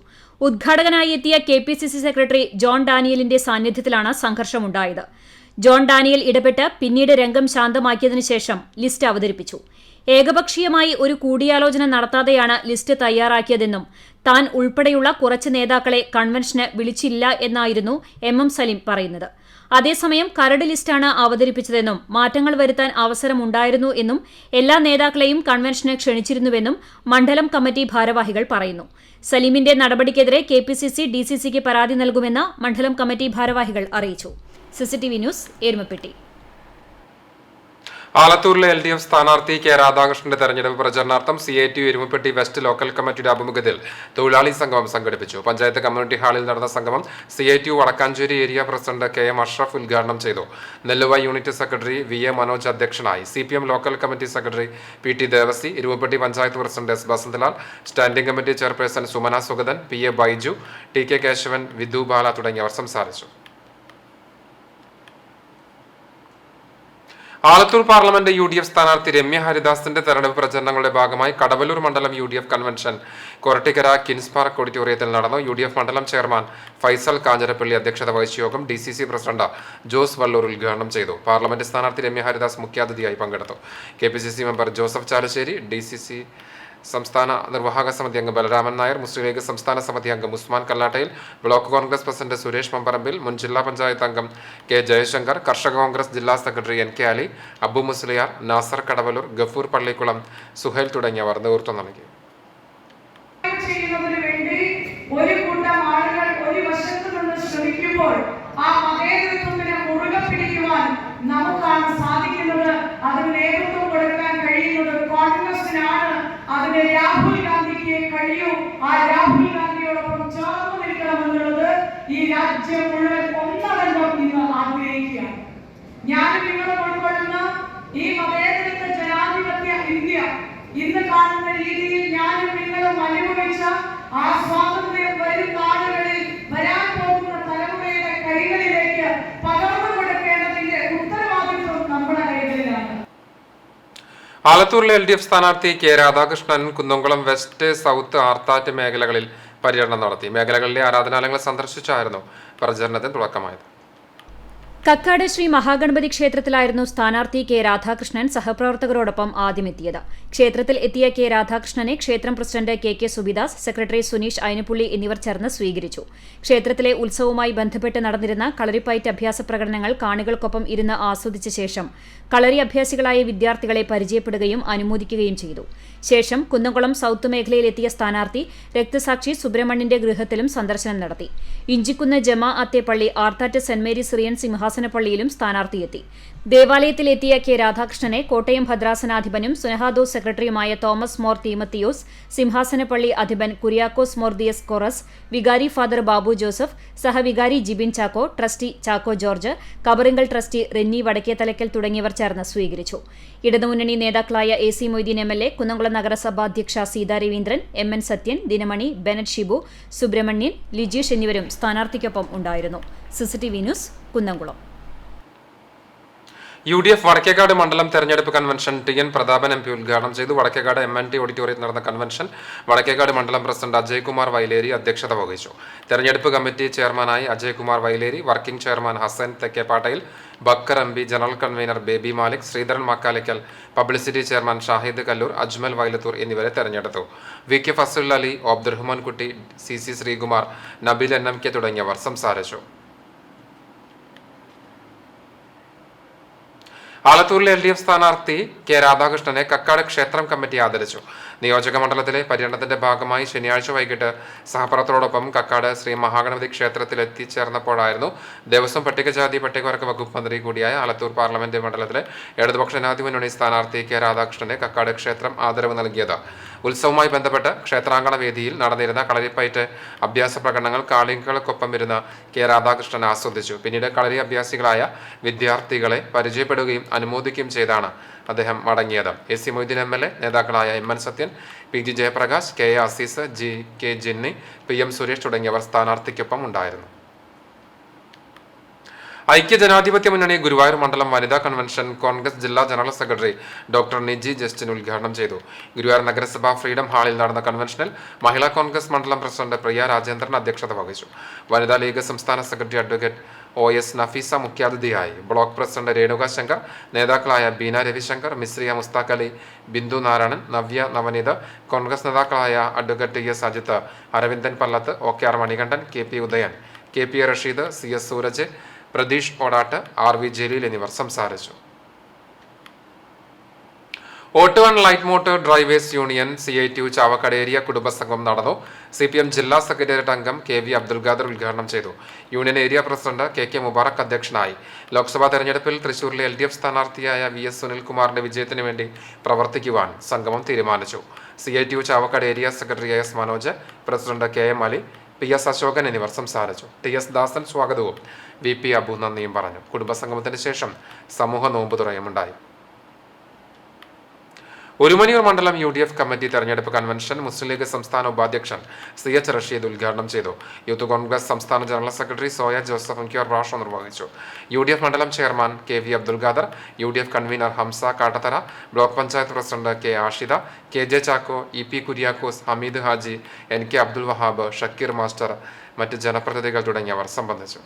ഉദ്ഘാടകനായി എത്തിയ KPCC സെക്രട്ടറി ജോൺ ഡാനിയലിന്റെ സാന്നിധ്യത്തിലാണ് സംഘർഷമുണ്ടായത്. ജോൺ ഡാനിയൽ ഇടപെട്ട് പിന്നീട് രംഗം ശാന്തമാക്കിയതിനു ശേഷം ലിസ്റ്റ് അവതരിപ്പിച്ചു. ഏകപക്ഷീയമായി ഒരു കൂടിയാലോചന നടത്താതെയാണ് ലിസ്റ്റ് തയ്യാറാക്കിയതെന്നും താൻ ഉൾപ്പെടെയുള്ള കുറച്ച് നേതാക്കളെ കൺവെൻഷന് വിളിച്ചില്ല എന്നായിരുന്നു MM സലിം പറയുന്നത്. അതേസമയം കരട് ലിസ്റ്റാണ് അവതരിപ്പിച്ചതെന്നും മാറ്റങ്ങൾ വരുത്താൻ അവസരമുണ്ടായിരുന്നു എന്നും എല്ലാ നേതാക്കളെയും കൺവെൻഷന് ക്ഷണിച്ചിരുന്നുവെന്നും മണ്ഡലം കമ്മിറ്റി ഭാരവാഹികൾ പറയുന്നു. സലീമിന്റെ നടപടിക്കെതിരെ KPCC DCCക്ക് പരാതി നൽകുമെന്ന് മണ്ഡലം കമ്മിറ്റി ഭാരവാഹികൾ അറിയിച്ചു. CCTV news, Erumapetty. ആലത്തൂരിലെ LDF സ്ഥാനാർത്ഥി K രാധാകൃഷ്ണന്റെ തെരഞ്ഞെടുപ്പ് പ്രചരണാർത്ഥം CITU എരുമപ്പെട്ടി വെസ്റ്റ് ലോക്കൽ കമ്മിറ്റിയുടെ ആഭിമുഖ്യത്തിൽ തൊഴിലാളി സംഗമം സംഘടിപ്പിച്ചു. പഞ്ചായത്ത് കമ്മ്യൂണിറ്റി ഹാളിൽ നടന്ന സംഗമം CITU Vadakkanchery area president KM Ashraf ഉദ്ഘാടനം ചെയ്തു. Nelluva unit secretary VA Manoj അധ്യക്ഷനായി. CPM local committee secretary PT Devasi, Erumappetty panchayat president S Basanthalal, standing committee chairperson Sumana Sugathan, PA Baiju, TK Kesavan, Vidhu Bala തുടങ്ങിയവർ സംസാരിച്ചു. ആലത്തൂർ പാർലമെന്റ് UDF സ്ഥാനാർത്ഥി രമ്യ ഹരിദാസിന്റെ തെരഞ്ഞെടുപ്പ് പ്രചരണങ്ങളുടെ ഭാഗമായി കടവല്ലൂർ മണ്ഡലം UDF കൺവെൻഷൻ കൊരട്ടിക്കര കിൻസ് പാർക്ക് ഓഡിറ്റോറിയത്തിൽ നടന്നു. UDF മണ്ഡലം ചെയർമാൻ ഫൈസൽ കാഞ്ഞിരപ്പള്ളി അധ്യക്ഷത വഹിച്ച യോഗം DCC പ്രസിഡന്റ് ജോസ് വള്ളൂർ ഉദ്ഘാടനം ചെയ്തു. പാർലമെന്റ് സ്ഥാനാർത്ഥി രമ്യ ഹരിദാസ് മുഖ്യാതിഥിയായി പങ്കെടുത്തു. KPCC member Joseph Chalissery, DCC സംസ്ഥാന നിർവാഹക സമിതി അംഗം ബലരാമൻ നായർ, മുസ്ലിം ലീഗ് സംസ്ഥാന സമിതി അംഗം Usman Kallattayil, block Congress president Suresh Mambarambil, മുൻ ജില്ലാ പഞ്ചായത്ത് അംഗം കെ ജയശങ്കർ, കർഷക കോൺഗ്രസ് ജില്ലാ secretary N K Ali, Abu Musliyar, Nasar Kadavallur, Gafoor Pallikkulam, Suhail തുടങ്ങിയവർ നേതൃത്വം നൽകി. ഒരു കൂട്ടം ആളുകൾ ഒരു വശത്ത് നിന്ന് ശ്രമിക്കുമ്പോൾ ആ മതേതരത്വത്തിനെ മുറുകെ പിടിക്കുവാൻ നമുക്കാണ് സാധിക്കുന്നത്. അതിന് നേതൃത്വം കൊടുക്കാൻ കഴിയുന്നത് കോൺഗ്രസിനാണ്. അതിന് രാഹുൽ ഗാന്ധിക്ക് കഴിയൂ. ആ രാഹുൽ ഗാന്ധിയോടൊപ്പം ചേർന്ന് നിൽക്കണമെന്നുള്ളത് ഈ രാജ്യം മുഴുവൻ ഒന്നടങ്കം ഇന്ന് ആഗ്രഹിക്കുകയാണ്. ഞാനും നിങ്ങളും ഉൾക്കൊള്ളുന്ന ഈ മതേതരത്വ ജനാധിപത്യ ഇന്ത്യ ഇന്ന് കാണുന്ന രീതിയിൽ ഞാനും നിങ്ങളും അനുഭവിച്ച ആ സ്വാതന്ത്ര്യം വരും നാളുകളിൽ വരാൻ പോകുന്ന തലമുറയുടെ കൈകളിലേക്ക് പകർന്നു കൊടുക്കേണ്ടതിന്റെ ഉത്തരവാദിത്വം നമ്മുടെ കൈകളിലാണ്. ആലത്തൂരിലെ LDF സ്ഥാനാർത്ഥി K Radhakrishnan Kunnamkulam west, south, Arthat മേഖലകളിൽ പര്യടനം നടത്തി. മേഖലകളിലെ ആരാധനാലയങ്ങൾ സന്ദർശിച്ചായിരുന്നു പ്രചരണത്തിന് തുടക്കമായത്. കക്കാട് ശ്രീ മഹാഗണപതി ക്ഷേത്രത്തിലായിരുന്നു സ്ഥാനാർത്ഥി കെ രാധാകൃഷ്ണൻ സഹപ്രവർത്തകരോടൊപ്പം ആദ്യമെത്തിയത്. ക്ഷേത്രത്തിൽ എത്തിയ കെ രാധാകൃഷ്ണനെ ക്ഷേത്രം president K Subidas, secretary Suneesh Ayanappully എന്നിവർ ചേർന്ന് സ്വീകരിച്ചു. ക്ഷേത്രത്തിലെ ഉത്സവവുമായി ബന്ധപ്പെട്ട് നടന്നിരുന്ന കളരിപ്പയറ്റ് അഭ്യാസ പ്രകടനങ്ങൾ കാണികൾക്കൊപ്പം ഇരുന്ന് ആസ്വദിച്ച ശേഷം കളരി അഭ്യാസികളായ വിദ്യാർത്ഥികളെ പരിചയപ്പെടുകയും അനുമോദിക്കുകയും ചെയ്തു. ശേഷം കുന്നംകുളം സൗത്ത് മേഖലയിലെത്തിയ സ്ഥാനാർത്ഥി രക്തസാക്ഷി സുബ്രഹ്മണ്യന്റെ ഗൃഹത്തിലും സന്ദർശനം നടത്തി. ഇഞ്ചിക്കുന്ന് ജമാഅത്തെ പള്ളി, ആർത്താറ്റ് സെന്റ് മേരീസ് സിറിയൻ സിംഹാസനപ്പള്ളിയിലും സ്ഥാനാർത്ഥിയെത്തി. ദേവാലയത്തിലെത്തിയ കെ രാധാകൃഷ്ണനെ കോട്ടയം ഭദ്രാസനാധിപനും സുനഹാദോസ് സെക്രട്ടറിയുമായ തോമസ് മോർ തീമത്തിയോസ്, സിംഹാസനപ്പള്ളി അധിപൻ കുര്യാക്കോസ് മോർദിയസ് കൊറസ്, വികാരി ഫാദർ ബാബു ജോസഫ്, സഹവികാരി ജിബിൻ ചാക്കോ, ട്രസ്റ്റി ചാക്കോ ജോർജ്, കബറിങ്കൽ ട്രസ്റ്റി റെന്നി വടക്കേത്തലയ്ക്കൽ തുടങ്ങിയവർ ചേർന്ന് സ്വീകരിച്ചു. ഇടതുമുന്നണി നേതാക്കളായ AC മൊയ്തീൻ MLA, കുന്നംകുളം നഗരസഭാ അധ്യക്ഷ സീതാ രവീന്ദ്രൻ, MN സത്യൻ, ദിനമണി, ബെനറ്റ് ഷിബു, സുബ്രഹ്മണ്യൻ, ലിജീഷ് എന്നിവരും സ്ഥാനാർത്ഥിക്കൊപ്പം ഉണ്ടായിരുന്നു. CCTV news, Kunnamkulam. UDF Vadakkekad മണ്ഡലം തെരഞ്ഞെടുപ്പ് കൺവെൻഷൻ TN പ്രതാപൻ MP ഉദ്ഘാടനം ചെയ്തു. വടക്കേക്കാട് MNT ഓഡിറ്റോറിയത്തിൽ നടന്ന കൺവെൻഷൻ വടക്കേക്കാട് മണ്ഡലം പ്രസിഡന്റ് അജയ്കുമാർ വൈലേരി അധ്യക്ഷത വഹിച്ചു. തെരഞ്ഞെടുപ്പ് കമ്മിറ്റി ചെയർമാനായി Ajaykumar Vaileri, working chairman Hasan Thekkepattayil, Bakkar MP, general convener Baby Malik, Sreedharan Makkalikkal, publicity chairman Shahid Kallur, Ajmal Vailathur എന്നിവരെ തെരഞ്ഞെടുത്തു. VK ഫസൽ അലി, അബ്ദുറഹ്മാൻ കുട്ടി, CC ശ്രീകുമാർ, നബിൽ NMK തുടങ്ങിയവർ സംസാരിച്ചു. ആലത്തൂരിലെ LDF സ്ഥാനാർത്ഥി കെ രാധാകൃഷ്ണനെ കക്കാട് ക്ഷേത്രം കമ്മിറ്റി ആദരിച്ചു. നിയോജക മണ്ഡലത്തിലെ പര്യടനത്തിന്റെ ഭാഗമായി ശനിയാഴ്ച വൈകിട്ട് സഹപ്രവർത്തകരോടൊപ്പം കക്കാട് ശ്രീ മഹാഗണപതി ക്ഷേത്രത്തിൽ എത്തിച്ചേർന്നപ്പോഴായിരുന്നു ദേവസ്വം പട്ടികജാതി പട്ടികവർഗ വകുപ്പ് മന്ത്രി കൂടിയായ ആലത്തൂർ പാർലമെന്റ് മണ്ഡലത്തിലെ ഇടതുപക്ഷ ജനാധിപത്യ മുന്നണി സ്ഥാനാർത്ഥി കെ രാധാകൃഷ്ണനെ കക്കാട് ക്ഷേത്രം ആദരവ് നൽകിയത്. ഉത്സവവുമായി ബന്ധപ്പെട്ട് ക്ഷേത്രാങ്കണ വേദിയിൽ നടന്നിരുന്ന കളരിപ്പയറ്റ് അഭ്യാസ പ്രകടനങ്ങൾ കാളികൾക്കൊപ്പം ഇരുന്ന് കെ രാധാകൃഷ്ണൻ ആസ്വദിച്ചു. പിന്നീട് കളരി അഭ്യാസികളായ വിദ്യാർത്ഥികളെ പരിചയപ്പെടുകയും അനുമോദിക്കുകയും ചെയ്താണ് അദ്ദേഹം മടങ്ങിയത്. AC മൊയ്തീൻ MLA, നേതാക്കളായ MN Sathyan, PG Jayaprakash, KA Azeez, GK ജിന്നി, PM Suresh തുടങ്ങിയവർ സ്ഥാനാർത്ഥിക്കൊപ്പം ഉണ്ടായിരുന്നു. ഐക്യജനാധിപത്യ മുന്നണി ഗുരുവായൂർ മണ്ഡലം വനിതാ കൺവെൻഷൻ കോൺഗ്രസ് ജില്ലാ general secretary doctor Niji Justin ഉദ്ഘാടനം ചെയ്തു. ഗുരുവായൂർ നഗരസഭ ഫ്രീഡം ഹാളിൽ നടന്ന കൺവെൻഷനിൽ മഹിളാ കോൺഗ്രസ് മണ്ഡലം പ്രസിഡന്റ് പ്രിയ രാജേന്ദ്രൻ അധ്യക്ഷത വഹിച്ചു. വനിതാ ലീഗ് സംസ്ഥാന സെക്രട്ടറി അഡ്വക്കേറ്റ് OS നഫീസ മുഖ്യാതിഥിയായി. ബ്ലോക്ക് പ്രസിഡന്റ് രേണുക ശങ്കർ, നേതാക്കളായ ബീന രവിശങ്കർ, മിശ്രിയ മുസ്താഖ് അലി, ബിന്ദു നാരായണൻ, നവ്യ നവനീത്, കോൺഗ്രസ് നേതാക്കളായ advocate TS Ajith, Aravindan Pallath, OKR Manikandan, KP Udayan, KP Rasheed, CS Sooraj, Pratheesh Odatt, RV Jaleel എന്നിവർ സംസാരിച്ചു. Auto and light motor drivers union CITU Chavakkad area കുടുംബസംഘം നടന്നു. CPM ജില്ലാ സെക്രട്ടേറിയറ്റ് അംഗം KV അബ്ദുൽ ഖാദർ ഉദ്ഘാടനം ചെയ്തു. Union area president KK Mubarak അധ്യക്ഷനായി. ലോക്സഭാ തെരഞ്ഞെടുപ്പിൽ തൃശൂരിലെ LDF സ്ഥാനാർത്ഥിയായ VS സുനിൽകുമാറിന്റെ വിജയത്തിന് വേണ്ടി പ്രവർത്തിക്കുവാൻ സംഗമം തീരുമാനിച്ചു. CITU Chavakkad area secretary AS Manoj, president KM Ali, PS Ashokan എന്നിവർ സംസാരിച്ചു. TS ദാസൻ സ്വാഗതവും VP അബു നന്ദിയും പറഞ്ഞു. കുടുംബസംഗമത്തിന് ശേഷം സമൂഹ നോമ്പ് തുറയുമുണ്ടായി. ഒരുമണിയൂർ മണ്ഡലം UDF കമ്മിറ്റി തെരഞ്ഞെടുപ്പ് കൺവെൻഷൻ മുസ്ലിം ലീഗ് സംസ്ഥാന ഉപാധ്യക്ഷൻ CH റഷീദ് ഉദ്ഘാടനം ചെയ്തു. യൂത്ത് കോൺഗ്രസ് സംസ്ഥാന ജനറൽ സെക്രട്ടറി സോയ ജോസഫ് മുഖ്യ പ്രഭാഷണം നിർവഹിച്ചു. UDF മണ്ഡലം chairman KV Abdul Khader, UDF convener Hamza Kattathara, block panchayat president K Ashida, KJ Chacko, EP Kuriakose, Hameed Haji, NK Abdul Wahab, Shakeer master, മറ്റ് ജനപ്രതിനിധികൾ തുടങ്ങിയവർ സംബന്ധിച്ചു.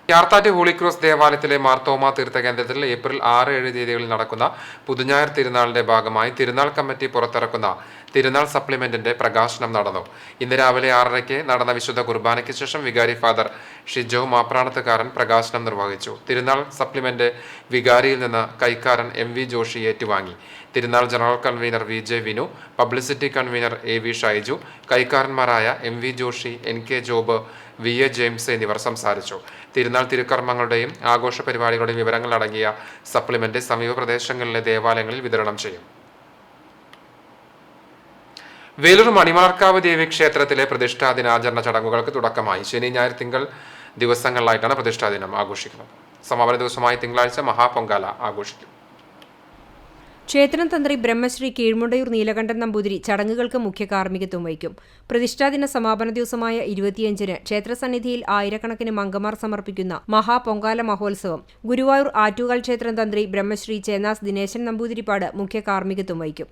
യാർത്താറ്റ് ഹോളി ക്രോസ് ദേവാലയത്തിലെ മാർത്തോമ തീർത്ഥകേന്ദ്രത്തിൽ ഏപ്രിൽ 6-7 തീയതികളിൽ നടക്കുന്ന പുതുഞായർ തിരുനാളിന്റെ ഭാഗമായി തിരുനാൾ കമ്മിറ്റി പുറത്തിറക്കുന്ന തിരുനാൾ സപ്ലിമെന്റിന്റെ പ്രകാശനം നടന്നു. ഇന്ന് രാവിലെ 6:30 നടന്ന വിശുദ്ധ കുർബാനയ്ക്ക് ശേഷം വികാരി ഫാദർ ഷിജോ മാപ്രാണത്തുകാരൻ പ്രകാശനം നിർവഹിച്ചു. തിരുനാൾ സപ്ലിമെന്റ് വികാരിയിൽ നിന്ന് കൈക്കാരൻ MV ജോഷി ഏറ്റുവാങ്ങി. തിരുനാൾ general convener VJ Vinu, publicity convener AV Shaiju, കൈക്കാരന്മാരായ MV Joshy, NK Job, VA James എന്നിവർ സംസാരിച്ചു. തിരുനാൾ തിരുക്കർമ്മങ്ങളുടെയും ആഘോഷ പരിപാടികളുടെയും വിവരങ്ങൾ അടങ്ങിയ സപ്ലിമെന്റ് സമീപ പ്രദേശങ്ങളിലെ ദേവാലയങ്ങളിൽ വിതരണം ചെയ്യും. വേലൂർ മണിമലർക്കാവ് ദേവി ക്ഷേത്രത്തിലെ പ്രതിഷ്ഠാ ദിനാചരണ ചടങ്ങുകൾക്ക് തുടക്കമായി. ശനി, ഞായർ, തിങ്കൾ ദിവസങ്ങളിലായിട്ടാണ് പ്രതിഷ്ഠാ ദിനം ആഘോഷിക്കുന്നത്. സമാപന ദിവസമായി തിങ്കളാഴ്ച മഹാപൊങ്കാല ആഘോഷിക്കും. ക്ഷേത്രം തന്ത്രി ബ്രഹ്മശ്രീ കീഴ്മുണ്ടയൂർ നീലകണ്ഠൻ നമ്പൂതിരി ചടങ്ങുകൾക്ക് മുഖ്യ കാർമ്മികത്വം വഹിക്കും. പ്രതിഷ്ഠാദിന സമാപന ദിവസമായ 25-ന് ക്ഷേത്രസന്നിധിയിൽ ആയിരക്കണക്കിന് മങ്കമാർ സമർപ്പിക്കുന്ന മഹാപൊങ്കാല മഹോത്സവം ഗുരുവായൂർ ആറ്റുകാൽ ക്ഷേത്രം തന്ത്രി ബ്രഹ്മശ്രീ ചേന്നാസ് ദിനേശൻ നമ്പൂതിരിപ്പാട് മുഖ്യ കാർമ്മികത്വം വഹിക്കും.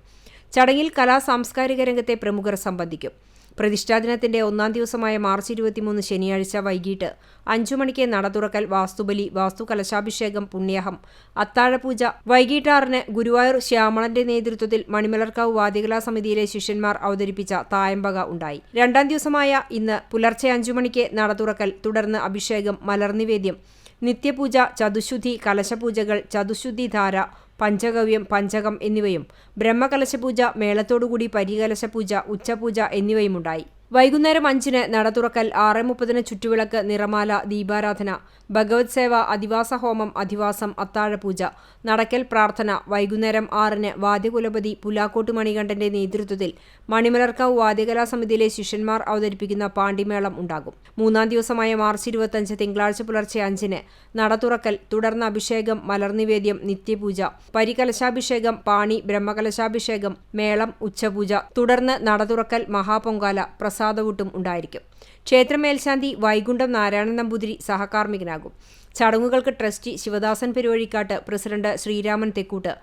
ചടങ്ങിൽ സാംസ്കാരിക രംഗത്തെ പ്രമുഖർ സംബന്ധിക്കും. പ്രതിഷ്ഠാദിനത്തിന്റെ 1-ാം ദിവസമായ മാർച്ച് 23 ശനിയാഴ്ച വൈകിട്ട് 5 മണിക്ക് നട തുറക്കൽ, വാസ്തുബലി, വാസ്തുകലശാഭിഷേകം, പുണ്യാഹം, അത്താഴപൂജ. വൈകിട്ട് 6-ന് ഗുരുവായൂർ ശ്യാമളന്റെ നേതൃത്വത്തിൽ മണിമലർക്കാവ് വാദികലാ സമിതിയിലെ ശിഷ്യന്മാർ അവതരിപ്പിച്ച തായമ്പക ഉണ്ടായി. 2-ാം ദിവസമായ ഇന്ന് പുലർച്ചെ 5 മണിക്ക് നട തുറക്കൽ, തുടർന്ന് അഭിഷേകം, മലർനിവേദ്യം, നിത്യപൂജ, ചതുശുദ്ധി, കലശപൂജകൾ, ചതുശുദ്ധി ധാര, പഞ്ചഗവ്യം, പഞ്ചകം എന്നിവയും, ബ്രഹ്മകലശപൂജ, മേളത്തോടുകൂടി പരികലശപൂജ, ഉച്ചപൂജ എന്നിവയുമുണ്ടായി. വൈകുന്നേരം 5-ന് നട തുറക്കൽ, 6:30-ന് ചുറ്റുവിളക്ക്, നിറമാല, ദീപാരാധന, ഭഗവത് സേവ, അധിവാസ ഹോമം, അധിവാസം, അത്താഴപൂജ, നടക്കൽ പ്രാർത്ഥന. വൈകുന്നേരം 6-ന് വാദ്യകുലപതി പുലാക്കോട്ട് മണികണ്ഠന്റെ നേതൃത്വത്തിൽ മണിമലർക്കാവ് വാദ്യകലാ സമിതിയിലെ ശിഷ്യന്മാർ അവതരിപ്പിക്കുന്ന പാണ്ടിമേളം ഉണ്ടാകും. 3-ാം ദിവസമായ മാർച്ച് 25 തിങ്കളാഴ്ച പുലർച്ചെ 5-ന് നട തുറക്കൽ, തുടർന്ന് അഭിഷേകം, മലർനിവേദ്യം, നിത്യപൂജ, പരികലശാഭിഷേകം, പാണി, ബ്രഹ്മകലശാഭിഷേകം, മേളം, ഉച്ചപൂജ, തുടർന്ന് നട തുറക്കൽ, മഹാപൊങ്കാല, പ്രസാദവൂട്ടും ഉണ്ടായിരിക്കും. ക്ഷേത്ര മേൽശാന്തി വൈകുണ്ഠം നാരായണൻ നമ്പൂതിരി സഹകാർമ്മികനാകും. ചടങ്ങുകൾക്ക് trustee Sivadasan Peruvazhikkad, president Sreeraman Thekkoot,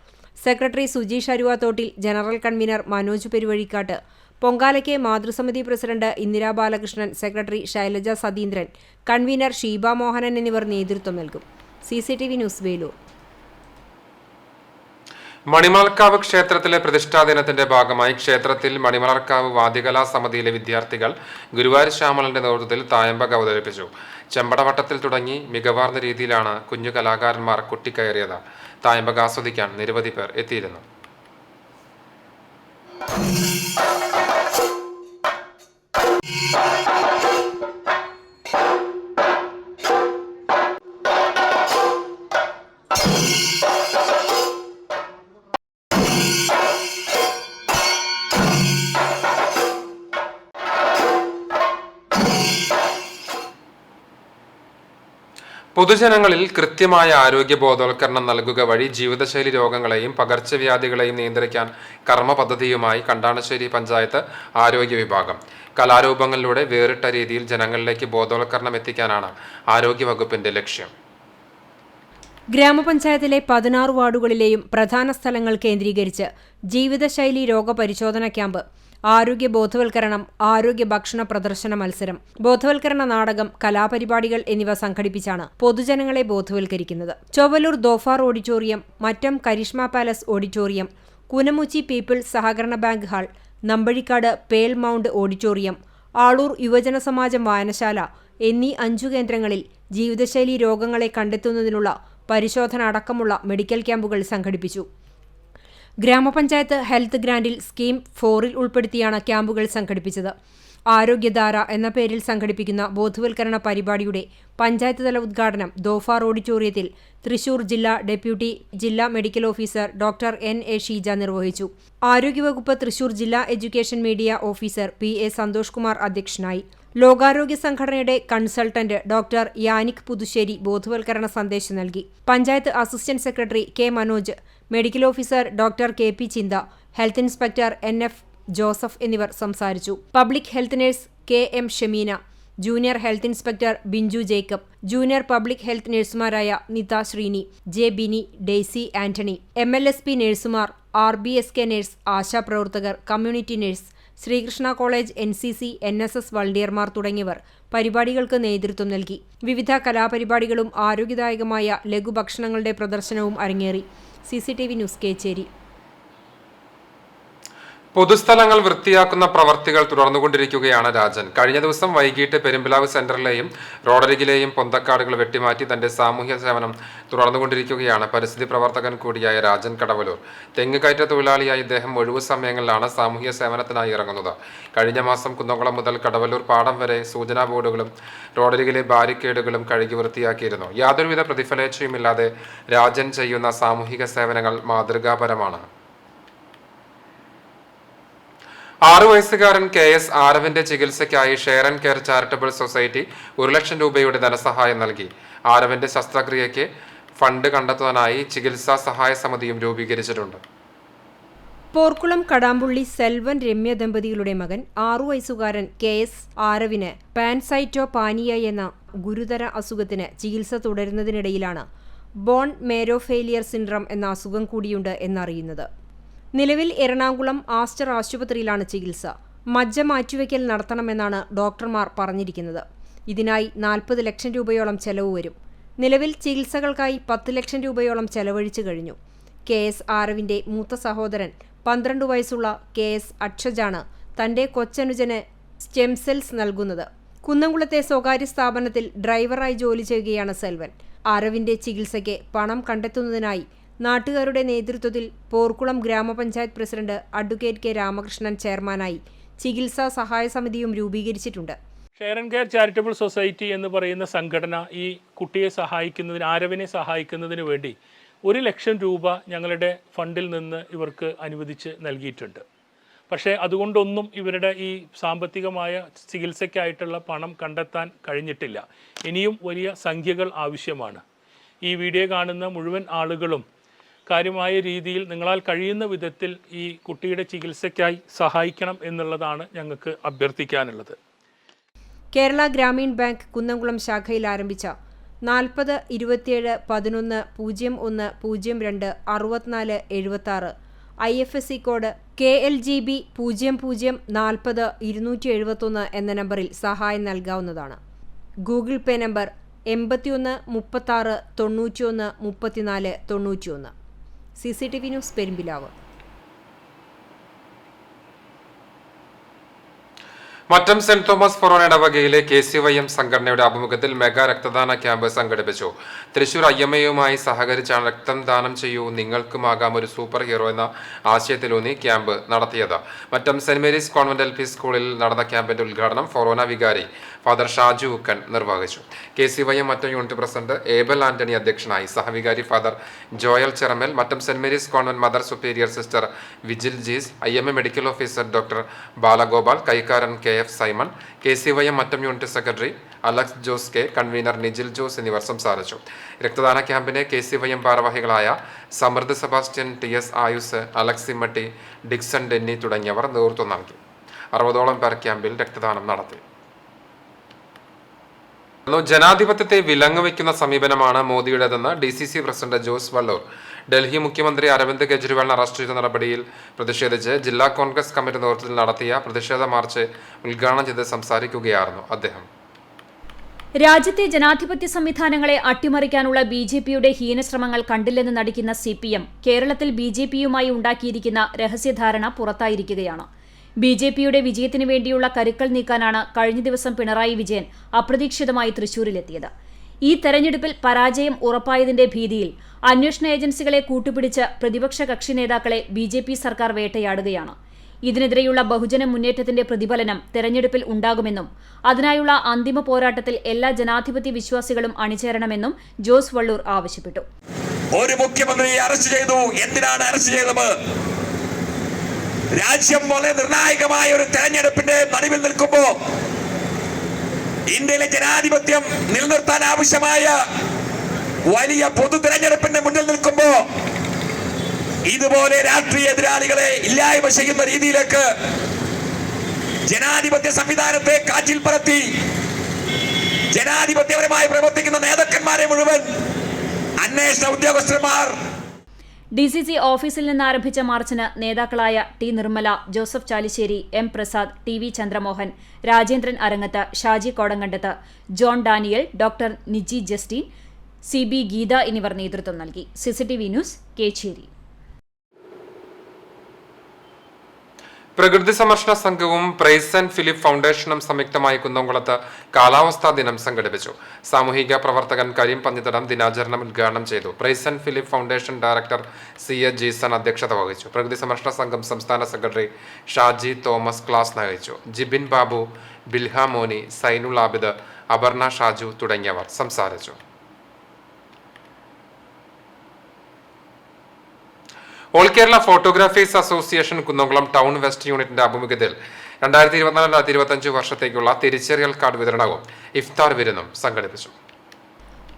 secretary Sujeesh Aruvathottil, general convener Manoj Peruvazhikkad, പൊങ്കാലയ്ക്ക് മാതൃസമിതി president Indira Balakrishnan, secretary Shailaja Satheendran, convener Sheeba Mohanan എന്നിവർ നേതൃത്വം നൽകും. CCTV news, Velur. മണിമലർക്കാവ് ക്ഷേത്രത്തിലെ പ്രതിഷ്ഠാ ദിനത്തിന്റെ ഭാഗമായി ക്ഷേത്രത്തിൽ മണിമലർക്കാവ് വാദ്യകലാ സമിതിയിലെ വിദ്യാർത്ഥികൾ ഗുരുവായൂർ ശ്യാമളന്റെ നേതൃത്വത്തിൽ തായമ്പക അവതരിപ്പിച്ചു. ചെമ്പടവട്ടത്തിൽ തുടങ്ങി മികവാർന്ന രീതിയിലാണ് കുഞ്ഞു കലാകാരന്മാർ കൊട്ടിക്കയറിയത്. തായമ്പക ആസ്വദിക്കാൻ നിരവധി പേർ എത്തിയിരുന്നു. പൊതുജനങ്ങളിൽ കൃത്യമായ ആരോഗ്യ ബോധവൽക്കരണം നൽകുക വഴി ജീവിതശൈലി രോഗങ്ങളെയും പകർച്ചവ്യാധികളെയും നിയന്ത്രിക്കാൻ കർമ്മ പദ്ധതിയുമായി കണ്ടാണശ്ശേരി പഞ്ചായത്ത് ആരോഗ്യ വിഭാഗം. കലാരൂപങ്ങളിലൂടെ വേറിട്ട രീതിയിൽ ജനങ്ങളിലേക്ക് ബോധവൽക്കരണം എത്തിക്കാനാണ് ആരോഗ്യവകുപ്പിന്റെ ലക്ഷ്യം. ഗ്രാമപഞ്ചായത്തിലെ 16 വാർഡുകളിലെയും പ്രധാന സ്ഥലങ്ങൾ കേന്ദ്രീകരിച്ച് ജീവിതശൈലി രോഗപരിശോധന ക്യാമ്പ്, ആരോഗ്യ ബോധവൽക്കരണം, ആരോഗ്യ ഭക്ഷണ പ്രദർശന മത്സരം, ബോധവൽക്കരണ നാടകം, കലാപരിപാടികൾ എന്നിവ സംഘടിപ്പിച്ചാണ് പൊതുജനങ്ങളെ ബോധവൽക്കരിക്കുന്നത്. Chovvallur Dhofar auditorium, Mattam Karishma palace auditorium, Kunamuchi people's സഹകരണ bank hall, Nambazhikkad pearl mount auditorium, Alur യുവജന സമാജം വായനശാല എന്നീ 5 കേന്ദ്രങ്ങളിൽ ജീവിതശൈലി രോഗങ്ങളെ കണ്ടെത്തുന്നതിനുള്ള പരിശോധന അടക്കമുള്ള മെഡിക്കൽ ക്യാമ്പുകൾ സംഘടിപ്പിച്ചു. ഗ്രാമപഞ്ചായത്ത് ഹെൽത്ത് ഗ്രാന്റിൽ സ്കീം 4-ൽ ഉൾപ്പെടുത്തിയാണ് ക്യാമ്പുകൾ സംഘടിപ്പിച്ചത്. ആരോഗ്യധാര എന്ന പേരിൽ സംഘടിപ്പിക്കുന്ന ബോധവൽക്കരണ പരിപാടിയുടെ പഞ്ചായത്ത് തല ഉദ്ഘാടനം ദോഫാർ ഓഡിറ്റോറിയത്തിൽ തൃശൂർ ജില്ലാ ഡെപ്യൂട്ടി ജില്ലാ medical officer doctor NA Sheeja നിർവഹിച്ചു. ആരോഗ്യവകുപ്പ് തൃശൂർ ജില്ലാ education media officer PA Santhosh Kumar അധ്യക്ഷനായി. ലോകാരോഗ്യ സംഘടനയുടെ കൺസൾട്ടന്റ് ഡോക്ടർ യാനിക് പുതുശ്ശേരി ബോധവൽക്കരണ സന്ദേശം നൽകി. Panchayat assistant secretary K Manoj, medical officer doctor KP Chintha, health inspector NF Joseph എന്നിവർ സംസാരിച്ചു. Public health nurse KM Shameena, junior health inspector Binchu Jacob, junior public health നഴ്സുമാരായ Nitha Sreeni, J Bini, Daisy Antony, MLSP നഴ്സുമാർ, RBSK നഴ്സ്, ആശാപ്രവർത്തകർ, community nurse, Sreekrishna college NCC, NSS വളണ്ടിയർമാർ തുടങ്ങിയവർ പരിപാടികൾക്ക് നേതൃത്വം നൽകി. വിവിധ കലാപരിപാടികളും ആരോഗ്യദായകമായ ലഘുഭക്ഷണങ്ങളുടെ പ്രദർശനവും അരങ്ങേറി. CCTV news Kecheri. പൊതുസ്ഥലങ്ങൾ വൃത്തിയാക്കുന്ന പ്രവർത്തികൾ തുടർന്നുകൊണ്ടിരിക്കുകയാണ് രാജൻ. കഴിഞ്ഞ ദിവസം വൈകിട്ട് പെരുമ്പിലാവ് സെന്ററിലെയും റോഡരികിലെയും പൊന്തക്കാടുകൾ വെട്ടിമാറ്റി തന്റെ സാമൂഹ്യ സേവനം തുടർന്നുകൊണ്ടിരിക്കുകയാണ് പരിസ്ഥിതി പ്രവർത്തകൻ കൂടിയായ രാജൻ കടവലൂർ. തെങ്ങുകയറ്റ തൊഴിലാളിയായി ഇദ്ദേഹം ഒഴിവു സമയങ്ങളിലാണ് സാമൂഹ്യ സേവനത്തിനായി ഇറങ്ങുന്നത്. കഴിഞ്ഞ മാസം കുന്നംകുളം മുതൽ കടവലൂർ പാടം വരെ സൂചനാ ബോർഡുകളും റോഡരികിലെ ബാരിക്കേഡുകളും കഴുകി വൃത്തിയാക്കിയിരുന്നു. യാതൊരുവിധ പ്രതിഫലേച്ഛയുമില്ലാതെ രാജൻ ചെയ്യുന്ന സാമൂഹിക സേവനങ്ങൾ മാതൃകാപരമാണ്. 6 വയസ്സുകാരൻ KS ആരവിന്റെ ചികിത്സയ്ക്കായി share and care charitable society 1 ലക്ഷം രൂപയുടെ ധനസഹായം നൽകി. ആരവിന്റെ ശസ്ത്രക്രിയയ്ക്ക് ഫണ്ട് കണ്ടെത്താനായി ചികിത്സാ സഹായ സമിതിയും രൂപീകരിച്ചിട്ടുണ്ട്. പോർക്കുളം കടാമ്പുള്ളി സെൽവൻ രമ്യ ദമ്പതികളുടെ മകൻ 6 വയസ്സുകാരൻ KS ആരവിന് പാൻസൈറ്റോപാനിയ എന്ന ഗുരുതര അസുഖത്തിന് ചികിത്സ തുടരുന്നതിനിടയിലാണ് ബോൺ മേരോ ഫെയിലിയർ സിൻഡ്രം എന്ന അസുഖം കൂടിയുണ്ട് എന്നറിയുന്നത്. നിലവിൽ എറണാകുളം ആസ്റ്റർ ആശുപത്രിയിലാണ് ചികിത്സ. മജ്ജ മാറ്റിവെക്കൽ നടത്തണമെന്നാണ് ഡോക്ടർമാർ പറഞ്ഞിരിക്കുന്നത്. ഇതിനായി 40 ലക്ഷം രൂപയോളം ചെലവ് വരും. നിലവിൽ ചികിത്സകൾക്കായി 10 ലക്ഷം രൂപയോളം ചെലവഴിച്ചു കഴിഞ്ഞു. KS ആരവിന്റെ മൂത്ത സഹോദരൻ 12 വയസ്സുള്ള KS അക്ഷജാണ് തന്റെ കൊച്ചനുജന് സ്റ്റെം സെൽസ് നൽകുന്നത്. കുന്നംകുളത്തെ സ്വകാര്യ സ്ഥാപനത്തിൽ ഡ്രൈവറായി ജോലി ചെയ്യുകയാണ് സെൽവൻ. ആരവിന്റെ ചികിത്സയ്ക്ക് പണം കണ്ടെത്തുന്നതിനായി നാട്ടുകാരുടെ നേതൃത്വത്തിൽ പോർക്കുളം ഗ്രാമപഞ്ചായത്ത് പ്രസിഡന്റ് അഡ്വക്കേറ്റ് K. രാമകൃഷ്ണൻ ചെയർമാനായി ചികിത്സാ സഹായ സമിതിയും രൂപീകരിച്ചിട്ടുണ്ട്. Share and care charitable society എന്ന് പറയുന്ന സംഘടന ഈ കുട്ടിയെ സഹായിക്കുന്നതിന്, ആരവിനെ സഹായിക്കുന്നതിന് വേണ്ടി 1 ലക്ഷം രൂപ ഞങ്ങളുടെ ഫണ്ടിൽ നിന്ന് ഇവർക്ക് അനുവദിച്ച് നൽകിയിട്ടുണ്ട്. പക്ഷേ അതുകൊണ്ടൊന്നും ഇവരുടെ ഈ സാമ്പത്തികമായ ചികിത്സയ്ക്കായിട്ടുള്ള പണം കണ്ടെത്താൻ കഴിഞ്ഞിട്ടില്ല. ഇനിയും വലിയ സംഖ്യകൾ ആവശ്യമാണ്. ഈ വീഡിയോ കാണുന്ന മുഴുവൻ ആളുകളും കാര്യമായ രീതിയിൽ നിങ്ങളാൽ കഴിയുന്ന വിധത്തിൽ ഈ കുട്ടിയുടെ ചികിത്സയ്ക്കായി സഹായിക്കണം എന്നുള്ളതാണ് ഞങ്ങൾക്ക് അഭ്യർത്ഥിക്കാനുള്ളത്. കേരള ഗ്രാമീൺ ബാങ്ക് കുന്നംകുളം ശാഖയിൽ ആരംഭിച്ച 40 27 11 01 02 64 76 IFSC കോഡ് KLGB 0040 271 എന്ന നമ്പറിൽ സഹായം നൽകാവുന്നതാണ്. Google pay number 81 36 91 34 91. CCTV news Perumpilavu. Mattam saint Thomas forane ഇടവകയിലെ KCYM സംഘടനയുടെ ആഭിമുഖ്യത്തിൽ മെഗാ രക്തദാന ക്യാമ്പ് സംഘടിപ്പിച്ചു. തൃശൂർ IMAയുമായി സഹകരിച്ചാണ് രക്തം ദാനം ചെയ്യൂ നിങ്ങൾക്കുമാകാം ഒരു സൂപ്പർ ഹീറോ എന്ന ആശയത്തിലൂന്നി ക്യാമ്പ് നടത്തിയത്. Mattam saint Mary's convent LP സ്കൂളിൽ നടന്ന ക്യാമ്പിന്റെ ഉദ്ഘാടനം ഫൊറോന വികാരി ഫാദർ ഷാജു ഉക്കൻ നിർവഹിച്ചു. KCYM Mattam unit president Abel Antony അധ്യക്ഷനായി. സഹവികാരി father Joel Cheramal, Mattam saint Mary's convent mother superior sister Vigil Jees, IMA medical officer doctor Balagopal, കൈക്കാരൻ KF Simon, KCYM Mattam unit secretary Alex Jose K, convener Nijil Jose എന്നിവർ സംസാരിച്ചു. രക്തദാന ക്യാമ്പിന് KCYM ഭാരവാഹികളായ Samruddha Sebastian, TS Ayus, Alex Immatty, Dixon Denny തുടങ്ങിയവർ നേതൃത്വം നൽകി. 60ഓളം പേർ ക്യാമ്പിൽ രക്തദാനം നടത്തി. ജനാധിപത്യത്തെ വിലങ്ങുവെക്കുന്ന സമീപനമാണ് മോദിയുടേതെന്ന് DCC പ്രസിഡന്റ് ജോസ് വള്ളൂർ. ഡൽഹി മുഖ്യമന്ത്രി അരവിന്ദ് കെജ്രിവാളിനെ അറസ്റ്റ് ചെയ്ത നടപടിയിൽ പ്രതിഷേധിച്ച് ജില്ലാ കോൺഗ്രസ് കമ്മിറ്റി നേതൃത്വത്തിൽ നടത്തിയ പ്രതിഷേധ മാർച്ച് ഉദ്ഘാടനം ചെയ്ത് സംസാരിക്കുകയായിരുന്നു അദ്ദേഹം. രാജ്യത്തെ ജനാധിപത്യ സംവിധാനങ്ങളെ അട്ടിമറിക്കാനുള്ള BJPയുടെ ഹീനശ്രമങ്ങൾ കണ്ടില്ലെന്ന് നടിക്കുന്ന CPM കേരളത്തിൽ BJPയുമായി ഉണ്ടാക്കിയിരിക്കുന്ന രഹസ്യധാരണ പുറത്തായിരിക്കുകയാണ്. BJPയുടെ വിജയത്തിനു വേണ്ടിയുള്ള കരുക്കൾ നീക്കാനാണ് കഴിഞ്ഞ ദിവസം പിണറായി വിജയൻ അപ്രതീക്ഷിതമായി തൃശൂരിലെത്തിയത്. ഈ തെരഞ്ഞെടുപ്പിൽ പരാജയം ഉറപ്പായതിന്റെ ഭീതിയിൽ അന്വേഷണ ഏജൻസികളെ കൂട്ടുപിടിച്ച് പ്രതിപക്ഷ കക്ഷി നേതാക്കളെ BJP സർക്കാർ വേട്ടയാടുകയാണ്. ഇതിനെതിരെയുള്ള ബഹുജന മുന്നേറ്റത്തിന്റെ പ്രതിഫലനം തെരഞ്ഞെടുപ്പിൽ ഉണ്ടാകുമെന്നും അതിനായുള്ള അന്തിമ പോരാട്ടത്തിൽ എല്ലാ ജനാധിപത്യ വിശ്വാസികളും അണിചേരണമെന്നും ജോസ് വള്ളൂർ ആവശ്യപ്പെട്ടു. ഒരു മുഖ്യമന്ത്രിയെ അറസ്റ്റ് ചെയ്തു. എന്തിനാണ് അറസ്റ്റ് ചെയ്തത്? രാജ്യം വളരെ നിർണായകമായ ഒരു തെരഞ്ഞെടുപ്പിന്റെ നടുവിൽ നിൽക്കുമ്പോ, ഇന്ത്യയിലെ ജനാധിപത്യം നിലനിർത്താൻ ആവശ്യമായ വലിയ പൊതു തെരഞ്ഞെടുപ്പിന്റെ മുന്നിൽ നിൽക്കുമ്പോ ഇതുപോലെ രാഷ്ട്രീയ എതിരാളികളെ ഇല്ലായ്മ ചെയ്യുന്ന രീതിയിലേക്ക് ജനാധിപത്യ സംവിധാനത്തെ കാറ്റിൽ പറത്തി ജനാധിപത്യപരമായി പ്രവർത്തിക്കുന്ന നേതാക്കന്മാരെ മുഴുവൻ അന്വേഷണ ഉദ്യോഗസ്ഥന്മാർ DCC ഓഫീസിൽ നിന്ന് ആരംഭിച്ച മാർച്ചിന് നേതാക്കളായ T Nirmala, Joseph Chalissery, M Prasad, TV Chandramohan, Rajendran Arangath, Shaji Kodankandath, John Daniel, doctor Niji Justin, CB Geetha എന്നിവർ നേതൃത്വം നൽകി. CCTV news, Kechery. പ്രകൃതി സംരക്ഷണ സംഘവും പ്രൈസ് ആൻഡ് ഫിലിപ്പ് ഫൗണ്ടേഷനും സംയുക്തമായി കുന്നംകുളത്ത് കാലാവസ്ഥാ ദിനം സംഘടിപ്പിച്ചു. സാമൂഹിക പ്രവർത്തകൻ കരീം പന്നിത്തടം ദിനാചരണം ഉദ്ഘാടനം ചെയ്തു. Price and Philip foundation director CA Jeeson അധ്യക്ഷത വഹിച്ചു. പ്രകൃതി സംരക്ഷണ സംഘം സംസ്ഥാന സെക്രട്ടറി ഷാജി തോമസ് ക്ലാസ് നയിച്ചു. ജിബിൻ ബാബു, ബിൽഹ മോനി, സൈനുൽ ആബിദ്, അപർണ ഷാജു തുടങ്ങിയവർ സംസാരിച്ചു. All Kerala photographers association Kunnamkulam town west യൂണിറ്റിന്റെ ആഭിമുഖ്യത്തിൽ 2024-2025 വർഷത്തേക്കുള്ള തിരിച്ചറിയൽ കാർഡ് വിതരണവും ഇഫ്താർ വിരുന്നും സംഘടിപ്പിച്ചു.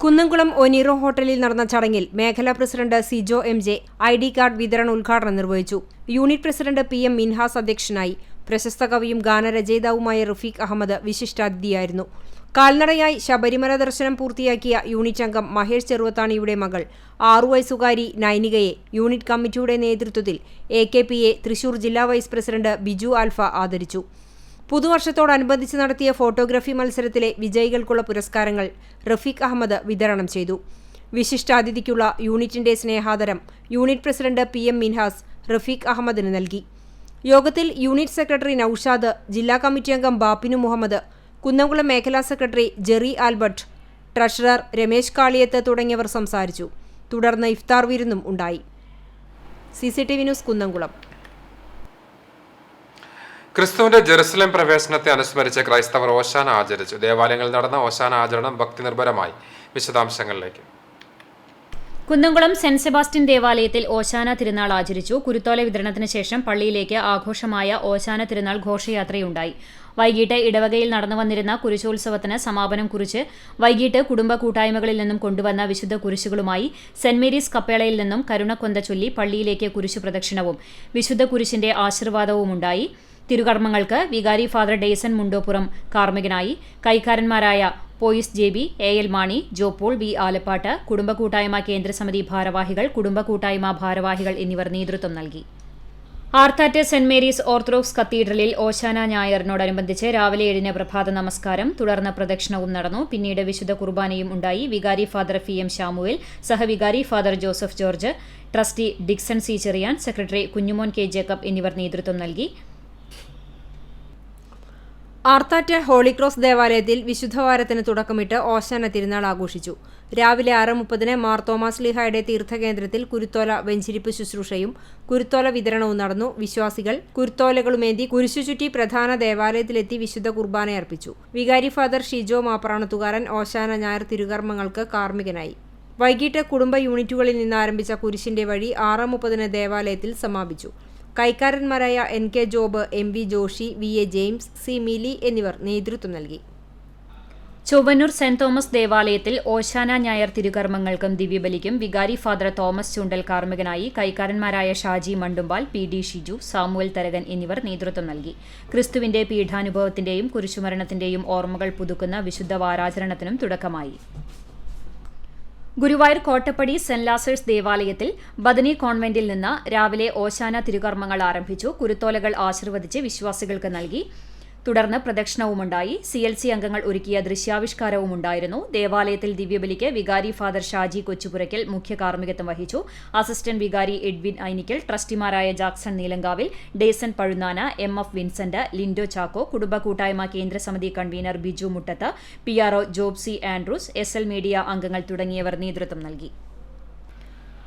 കുന്നംകുളം ഒനീറോ ഹോട്ടലിൽ നടന്ന ചടങ്ങിൽ മേഖലാ president Sijo MJ ID card വിതരണ ഉദ്ഘാടനം നിർവഹിച്ചു. യൂണിറ്റ് പ്രസിഡന്റ് PM മിൻഹാസ് അധ്യക്ഷനായി. പ്രശസ്ത കവിയും ഗാനരചയിതാവുമായ റഫീഖ് അഹമ്മദ് വിശിഷ്ടാതിഥിയായിരുന്നു. കാൽനടയായി ശബരിമല ദർശനം പൂർത്തിയാക്കിയ യൂണിറ്റ് അംഗം മഹേഷ് ചെറുവത്താണിയുടെ മകൾ 6 വയസ്സുകാരി നൈനികയെ യൂണിറ്റ് കമ്മിറ്റിയുടെ നേതൃത്വത്തിൽ AKPA തൃശൂർ ജില്ലാ വൈസ് പ്രസിഡന്റ് ബിജു ആൽഫ ആദരിച്ചു. പുതുവർഷത്തോടനുബന്ധിച്ച് നടത്തിയ ഫോട്ടോഗ്രാഫി മത്സരത്തിലെ വിജയികൾക്കുള്ള പുരസ്കാരങ്ങൾ റഫീഖ് അഹമ്മദ് വിതരണം ചെയ്തു. വിശിഷ്ടാതിഥിക്കുള്ള യൂണിറ്റിന്റെ സ്നേഹാദരം unit president PM Minhas Rafeeq അഹമ്മദിന് നൽകി. യോഗത്തിൽ യൂണിറ്റ് സെക്രട്ടറി നൌഷാദ്, ജില്ലാ കമ്മിറ്റി അംഗം ബാപ്പിനു മുഹമ്മദ്, കുന്നംകുളം മേഖലാ secretary Jerry Albert, treasurer Ramesh Kaliyath തുടങ്ങിയവർ സംസാരിച്ചു. തുടർന്ന് ഇഫ്താർ വിരുന്നും ഉണ്ടായി. CCTV news, Kunnamkulam. ക്രിസ്തുവിന്റെ ജെറുസലേം പ്രവേശനത്തെ അനുസ്മരിച്ച് ക്രൈസ്തവർ ഓശാന ആചരിച്ചു. ദേവാലയങ്ങളിൽ നടന്ന ഓശാന ആചരണം ഭക്തിനിർഭരമായി. വിശദാംശങ്ങളിലേക്ക്. കുന്നംകുളം സെന്റ് സെബാസ്റ്റ്യൻ ദേവാലയത്തിൽ ഓശാന തിരുനാൾ ആചരിച്ചു. കുരുത്തോല വിതരണത്തിന് ശേഷം പള്ളിയിലേക്ക് ആഘോഷമായ ഓശാന തിരുനാൾ ഘോഷയാത്രയുണ്ടായി. വൈകിട്ട് ഇടവകയിൽ നടന്നു വന്നിരുന്ന കുരിശോത്സവത്തിന് സമാപനം കുറിച്ച് വൈകിട്ട് കുടുംബ കൂട്ടായ്മകളിൽ നിന്നും കൊണ്ടുവന്ന വിശുദ്ധ കുരിശുകളുമായി സെന്റ് മേരീസ് കപ്പേളയിൽ നിന്നും കരുണക്കൊന്ത ചൊല്ലി പള്ളിയിലേക്ക് കുരിശു പ്രദക്ഷിണവും വിശുദ്ധ കുരിശിന്റെ ആശീർവാദവുമുണ്ടായി. തിരുകർമ്മങ്ങൾക്ക് വികാരി ഫാദർ ഡേസൻ മുണ്ടോപ്പുറം കാർമ്മികനായി. കൈക്കാരന്മാരായ Pois JB, AL Mani, Jopaul, B Alappatt, കുടുംബ കൂട്ടായ്മ കേന്ദ്രസമിതി ഭാരവാഹികൾ, കുടുംബ കൂട്ടായ്മ ഭാരവാഹികൾ എന്നിവർ നേതൃത്വം നൽകി. ആർത്താറ്റ് സെന്റ് മേരീസ് ഓർത്തഡോക്സ് കത്തീഡ്രലിൽ ഓശാന ഞായറിനോടനുബന്ധിച്ച് രാവിലെ 7-ന് പ്രഭാത നമസ്കാരം, തുടർന്ന് പ്രദക്ഷിണവും നടന്നു. പിന്നീട് വിശുദ്ധ കുർബാനയും ഉണ്ടായി. വികാരി ഫാദർ PM ശാമുവേൽ, സഹവികാരി father Joseph George, trustee Dixon C Cherian, secretary Kunjumon K Jacob എന്നിവർ നേതൃത്വം നൽകി. ആർത്താറ്റ് ഹോളിക്രോസ് ദേവാലയത്തിൽ വിശുദ്ധവാരത്തിന് തുടക്കമിട്ട് ഓശാന തിരുനാൾ ആഘോഷിച്ചു. രാവിലെ 6:30-ന് മാർ തോമാസ് ലീഹായുടെ തീർത്ഥകേന്ദ്രത്തിൽ കുരുത്തോല വെഞ്ചിരിപ്പ് ശുശ്രൂഷയും കുരുത്തോല വിതരണവും നടന്നു. വിശ്വാസികൾ കുരുത്തോലകളുമേന്തി കുരിശുചുറ്റി പ്രധാന ദേവാലയത്തിലെത്തി വിശുദ്ധ കുർബാനയർപ്പിച്ചു. വികാരി ഫാദർ ഷിജോ മാപ്രാണത്തുകാരൻ ഓശാന ഞായർ തിരുകർമ്മങ്ങൾക്ക് കാർമ്മികനായി. വൈകിട്ട് കുടുംബ യൂണിറ്റുകളിൽ നിന്ന് ആരംഭിച്ച കുരിശിന്റെ വഴി 6:30-ന് ദേവാലയത്തിൽ സമാപിച്ചു. കൈക്കാരന്മാരായ NK Job, MV Joshy, VA James, C Mili എന്നിവർ നേതൃത്വം നൽകി. ചൊവ്വന്നൂർ സെന്റ് തോമസ് ദേവാലയത്തിൽ ഓശാന ഞായർ തിരുകർമ്മങ്ങൾക്കും ദിവ്യബലിക്കും വികാരി ഫാദർ തോമസ് ചൂണ്ടൽ കാർമ്മികനായി. കൈക്കാരന്മാരായ ഷാജി മണ്ടുമ്പാൽ, PD ഷിജു, സാമുവൽ തരകൻ എന്നിവർ നേതൃത്വം നൽകി. ക്രിസ്തുവിന്റെ പീഠാനുഭവത്തിന്റെയും കുരിശുമരണത്തിന്റെയും ഓർമ്മകൾ പുതുക്കുന്ന വിശുദ്ധ വാരാചരണത്തിനും തുടക്കമായി. ഗുരുവായൂർ കോട്ടപ്പടി സെന്റ് ലാസേഴ്സ് ദേവാലയത്തിൽ ബദനി കോൺവെന്റിൽ നിന്ന് രാവിലെ ഓശാന തിരുകർമ്മങ്ങൾ ആരംഭിച്ചു. കുരുത്തോലകൾ ആശീർവദിച്ച് വിശ്വാസികൾക്ക് നൽകി. തുടർന്ന് പ്രദക്ഷിണവുമുണ്ടായി. CLC അംഗങ്ങൾ ഒരുക്കിയ ദൃശ്യാവിഷ്കാരവുമുണ്ടായിരുന്നു. ദേവാലയത്തിൽ ദിവ്യബലിക്ക് വികാരി ഫാദർ ഷാജി കൊച്ചുപുരയ്ക്കൽ മുഖ്യ കാർമ്മികത്വം വഹിച്ചു. അസിസ്റ്റന്റ് വികാരി എഡ്വിൻ ഐനിക്കൽ, ട്രസ്റ്റിമാരായ Jackson Neelankavil, Deson Pazhunnana, MF Vincent, Lindo Chacko, കുടുംബ കൂട്ടായ്മ കേന്ദ്രസമിതി convener Biju Muttath, PRO Job C Andrews, SL media അംഗങ്ങൾ തുടങ്ങിയവർ നേതൃത്വം നൽകി.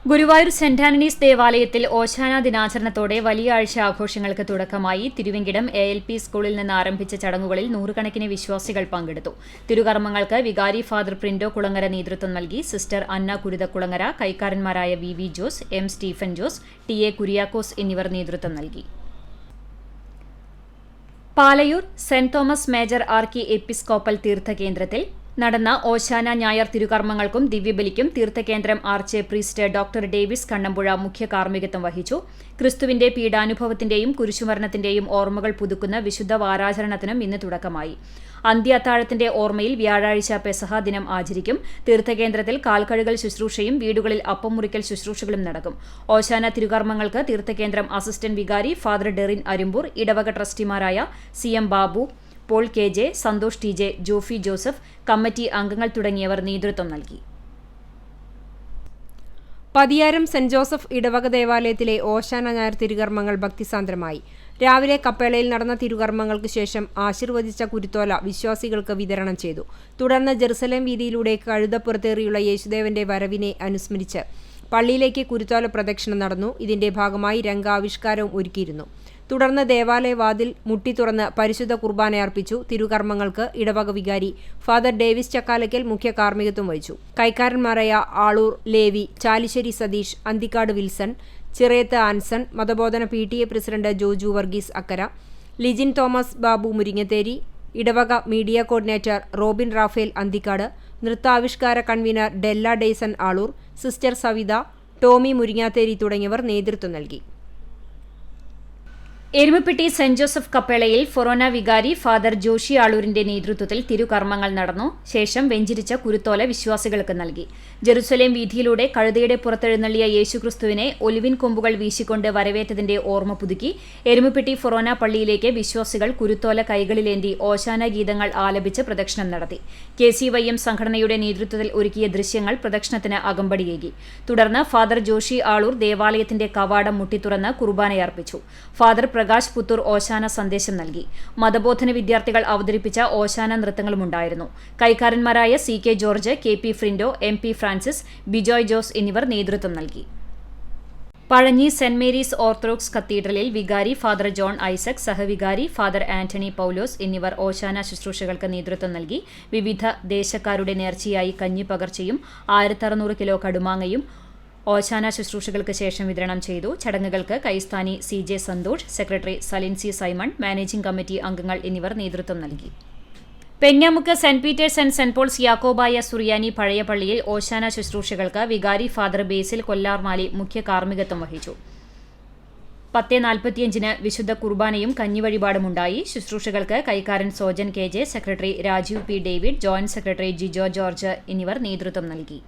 ഗുരുവായൂർ സെന്റ് ആന്റണീസ് ദേവാലയത്തിൽ ഓശാന ദിനാചരണത്തോടെ വലിയ ആഴ്ച ആഘോഷങ്ങൾക്ക് തുടക്കമായി. തിരുവെങ്കിടം ALP സ്കൂളിൽ നിന്ന് ആരംഭിച്ച ചടങ്ങുകളിൽ നൂറുകണക്കിന് വിശ്വാസികൾ പങ്കെടുത്തു. തിരുകർമ്മങ്ങൾക്ക് വികാരി ഫാദർ പ്രിൻഡോ കുളങ്ങര നേതൃത്വം നൽകി. സിസ്റ്റർ അന്ന കുരുതക്കുളങ്ങര, കൈക്കാരന്മാരായ VV Jose, M Stephen Jose, TA Kuriakose എന്നിവർ നേതൃത്വം നൽകി. Palayur saint Thomas major archiepiscopal തീർത്ഥകേന്ദ്രത്തിൽ നടന്ന ഓശാന ഞായർ തിരുകർമ്മങ്ങൾക്കും ദിവ്യബലിക്കും തീർത്ഥകേന്ദ്രം arch priest doctor Davis Kannampuzha മുഖ്യ കാർമ്മികത്വം വഹിച്ചു. ക്രിസ്തുവിന്റെ പീഡാനുഭവത്തിന്റെയും കുരിശുമരണത്തിന്റെയും ഓർമ്മകൾ പുതുക്കുന്ന വിശുദ്ധ വാരാചരണത്തിനും ഇന്ന് തുടക്കമായി. അന്ത്യ അത്താഴത്തിന്റെ ഓർമ്മയിൽ വ്യാഴാഴ്ച പെസഹ ദിനം ആചരിക്കും. തീർത്ഥകേന്ദ്രത്തിൽ കാൽക്കഴുകൽ ശുശ്രൂഷയും വീടുകളിൽ അപ്പം മുറിക്കൽ ശുശ്രൂഷകളും നടക്കും. ഓശാന തിരുകർമ്മങ്ങൾക്ക് തീർത്ഥകേന്ദ്രം അസിസ്റ്റന്റ് വികാരി ഫാദർ ഡെറിൻ അരുമ്പൂർ, ഇടവക ട്രസ്റ്റിമാരായ CM Babu, Paul KJ, Santhosh TJ, Jofy Joseph, committee അംഗങ്ങൾ തുടങ്ങിയവർ നേതൃത്വം നൽകി. പതിയാരം സെന്റ് ജോസഫ് ഇടവക ദേവാലയത്തിലെ ഓശാന ഞായർ തിരുകർമ്മങ്ങൾ ഭക്തിസാന്ദ്രമായി. രാവിലെ കപ്പേളയിൽ നടന്ന തിരുകർമ്മങ്ങൾക്ക് ശേഷം ആശീർവദിച്ച കുരുത്തോല വിശ്വാസികൾക്ക് വിതരണം ചെയ്തു. തുടർന്ന് ജെറുസലേം വീതിയിലൂടെ കഴുതപ്പുറത്തേറിയുള്ള യേശുദേവന്റെ വരവിനെ അനുസ്മരിച്ച് പള്ളിയിലേക്ക് കുരുത്തോല പ്രദക്ഷിണം നടന്നു. ഇതിന്റെ ഭാഗമായി രംഗാവിഷ്കാരവും ഒരുക്കിയിരുന്നു. തുടർന്ന് ദേവാലയ വാതിൽ മുട്ടി തുറന്ന് പരിശുദ്ധ കുർബാന അർപ്പിച്ചു. തിരുകർമ്മങ്ങൾക്ക് ഇടവക വികാരി ഫാദർ ഡേവിസ് ചക്കാലയ്ക്കൽ മുഖ്യ കാർമ്മികത്വം വഹിച്ചു. കൈക്കാരന്മാരായ Alur Levi, Chalissery Satheesh, Anthikad Wilson, Chirayath Anson, മതബോധന PTA president Joju Varghese Akkara, Lijin Thomas Babu Muringatheri, ഇടവക media coordinator Robin Raphael Anthikad, നൃത്താവിഷ്കാര convener Della Deyson Alur, sister Savitha, Tomy Muringatheri തുടങ്ങിയവർ നേതൃത്വം നൽകി. എരുമപ്പെട്ടി സെന്റ് ജോസഫ് കപ്പേളയിൽ ഫൊറോന വികാരി ഫാദർ ജോഷി ആളൂരിന്റെ നേതൃത്വത്തിൽ തിരുകർമ്മങ്ങൾ നടന്നു. ശേഷം വെഞ്ചിരിച്ച കുരുത്തോല വിശ്വാസികൾക്ക് നൽകി. ജെറുസലേം വീഥിയിലൂടെ കഴുതയുടെ പുറത്തെഴുന്നള്ളിയ യേശുക്രിസ്തുവിനെ ഒലിവിൻ കൊമ്പുകൾ വീശിക്കൊണ്ട് വരവേറ്റതിന്റെ ഓർമ്മ പുതുക്കി എരുമപ്പെട്ടി ഫൊറോന പള്ളിയിലേക്ക് വിശ്വാസികൾ കുരുത്തോല കൈകളിലേന്തി ഓശാന ഗീതങ്ങൾ ആലപിച്ച് പ്രദക്ഷിണം നടത്തി. KCYM സംഘടനയുടെ നേതൃത്വത്തിൽ ഒരുക്കിയ ദൃശ്യങ്ങൾ പ്രദക്ഷിണത്തിന് അകമ്പടിയേകി. തുടർന്ന് ഫാദർ ജോഷി ആളൂർ ദേവാലയത്തിന്റെ കവാടം മുട്ടിത്തുറന്ന് കുർബാനയർപ്പിച്ചു. ഫാദർ പ്രകാശ് പുത്തൂർ ഓശാന സന്ദേശം നൽകി. മതബോധന വിദ്യാർത്ഥികൾ അവതരിപ്പിച്ച ഓശാന നൃത്തങ്ങളുമുണ്ടായിരുന്നു. കൈക്കാരന്മാരായ CK George, KP Frindo, MP Francis, Bijoy Jose എന്നിവർ നേതൃത്വം നൽകി. പഴഞ്ഞി സെന്റ് മേരീസ് ഓർത്തഡോക്സ് കത്തീഡ്രലിൽ വികാരി ഫാദർ ജോൺ ഐസക്, സഹവികാരി ഫാദർ ആന്റണി പൗലോസ് എന്നിവർ ഓശാന ശുശ്രൂഷകൾക്ക് നേതൃത്വം നൽകി. വിവിധ ദേശക്കാരുടെ നേർച്ചയായി കഞ്ഞി പകർച്ചയും 1600 കിലോ കടുമാങ്ങയും ഓശാന ശുശ്രൂഷകൾക്ക് ശേഷം വിതരണം ചെയ്തു. ചടങ്ങുകൾക്ക് കൈസ്ഥാനി CJ Santhosh, secretary Salin C Simon, managing committee അംഗങ്ങൾ എന്നിവർ നേതൃത്വം നൽകി. Penjamukku saint Peter's and saint Paul's Yakobaya സുറിയാനി പഴയ പള്ളിയിൽ ഓശാന ശുശ്രൂഷകൾക്ക് വികാരി ഫാദർ ബേസിൽ കൊല്ലാർമാലി മുഖ്യ കാർമ്മികത്വം വഹിച്ചു. 10:45 വിശുദ്ധ കുർബാനയും കഞ്ഞി വഴിപാടുമുണ്ടായി. ശുശ്രൂഷകൾക്ക് കൈക്കാരൻ Sojan KJ, secretary Rajeev P David, joint secretary Jijo George എന്നിവർ നേതൃത്വം നൽകി.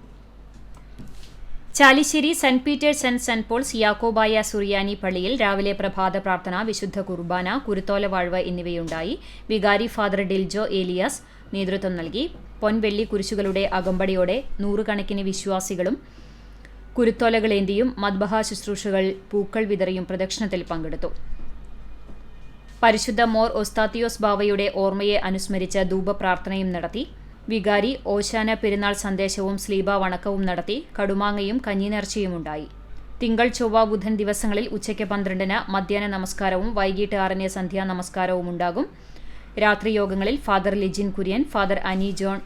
Chalissery saint Peter's and saint Paul's Yakobaya സുറിയാനി പള്ളിയിൽ രാവിലെ പ്രഭാത പ്രാർത്ഥന, വിശുദ്ധ കുർബാന, കുരുത്തോല വാഴ്വ് എന്നിവയുണ്ടായി. വികാരി ഫാദർ ഡിൽജോ ഏലിയാസ് നേതൃത്വം നൽകി. പൊൻവെള്ളി കുരിശുകളുടെ അകമ്പടിയോടെ നൂറുകണക്കിന് വിശ്വാസികളും കുരുത്തോലകളേന്തിയും മദ്ബഹ ശുശ്രൂഷകൾ പൂക്കൾ വിതറിയും പ്രദക്ഷിണത്തിൽ പങ്കെടുത്തു. പരിശുദ്ധ മോർ ഒസ്താത്തിയോസ് ബാവയുടെ ഓർമ്മയെ അനുസ്മരിച്ച് ധൂപപ്രാർത്ഥനയും നടത്തി. വികാരി ഓശാന പെരുന്നാൾ സന്ദേശവും സ്ലീബ വണക്കവും നടത്തി. കടുമാങ്ങയും കഞ്ഞിനേർച്ചയുമുണ്ടായി. തിങ്കൾ, ചൊവ്വ, ബുധൻ ദിവസങ്ങളിൽ ഉച്ചയ്ക്ക് 12-ന് മധ്യാഹ്ന നമസ്കാരവും വൈകിട്ട് 6-ന് സന്ധ്യാ നമസ്കാരവും ഉണ്ടാകും. രാത്രി യോഗങ്ങളിൽ ഫാദർ ലിജിൻ കുര്യൻ, ഫാദർ അനി ജോൺ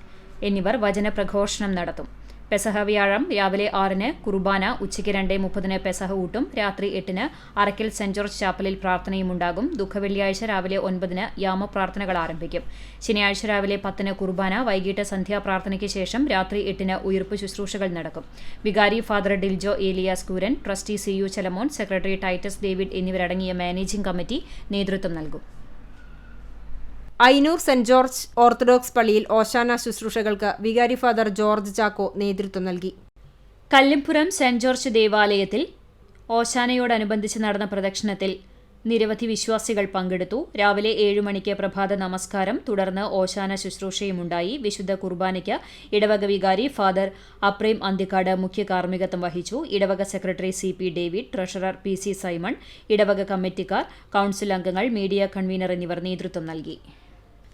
എന്നിവർ വചനപ്രഘോഷണം നടത്തും. പെസഹ വ്യാഴം രാവിലെ 6-ന് കുർബാന, ഉച്ചയ്ക്ക് 2:30-ന് പെസഹ ഊട്ടും, രാത്രി 8-ന് അറക്കൽ സെന്റ് ജോർജ് ചാപ്പലിൽ പ്രാർത്ഥനയുമുണ്ടാകും. ദുഃഖവെള്ളിയാഴ്ച രാവിലെ 9-ന് യാമപ്രാർത്ഥനകൾ ആരംഭിക്കും. ശനിയാഴ്ച രാവിലെ 10-ന് കുർബാന, വൈകിട്ട് സന്ധ്യാപ്രാർത്ഥനയ്ക്ക് ശേഷം രാത്രി 8-ന് ഉയിർപ്പ് ശുശ്രൂഷകൾ നടക്കും. വികാരി father Diljo Elias Kooran, trustee CU Chalamon, secretary Titus David എന്നിവരടങ്ങിയ മാനേജിംഗ് കമ്മിറ്റി നേതൃത്വം നൽകും. ഐനൂർ സെന്റ് ജോർജ് ഓർത്തഡോക്സ് പള്ളിയിൽ ഓശാന ശുശ്രൂഷകൾക്ക് വികാരി ഫാദർ ജോർജ് ചാക്കോ നേതൃത്വം നൽകി. കല്ലിപ്പുറം സെന്റ് ജോർജ് ദേവാലയത്തിൽ ഓശാനയോടനുബന്ധിച്ച് നടന്ന പ്രദക്ഷിണത്തിൽ നിരവധി വിശ്വാസികൾ പങ്കെടുത്തു. രാവിലെ 7 മണിക്ക് പ്രഭാത നമസ്കാരം, തുടർന്ന് ഓശാന ശുശ്രൂഷയുമുണ്ടായി. വിശുദ്ധ കുർബാനയ്ക്ക് ഇടവക വികാരി ഫാദർ അപ്രേം അന്തിക്കാട് മുഖ്യ കാർമ്മികത്വം വഹിച്ചു. ഇടവക secretary CP David, treasurer PC Simon, ഇടവക കമ്മിറ്റിക്കാർ, കൗൺസിൽ അംഗങ്ങൾ, മീഡിയ കൺവീനർ എന്നിവർ നേതൃത്വം നൽകി.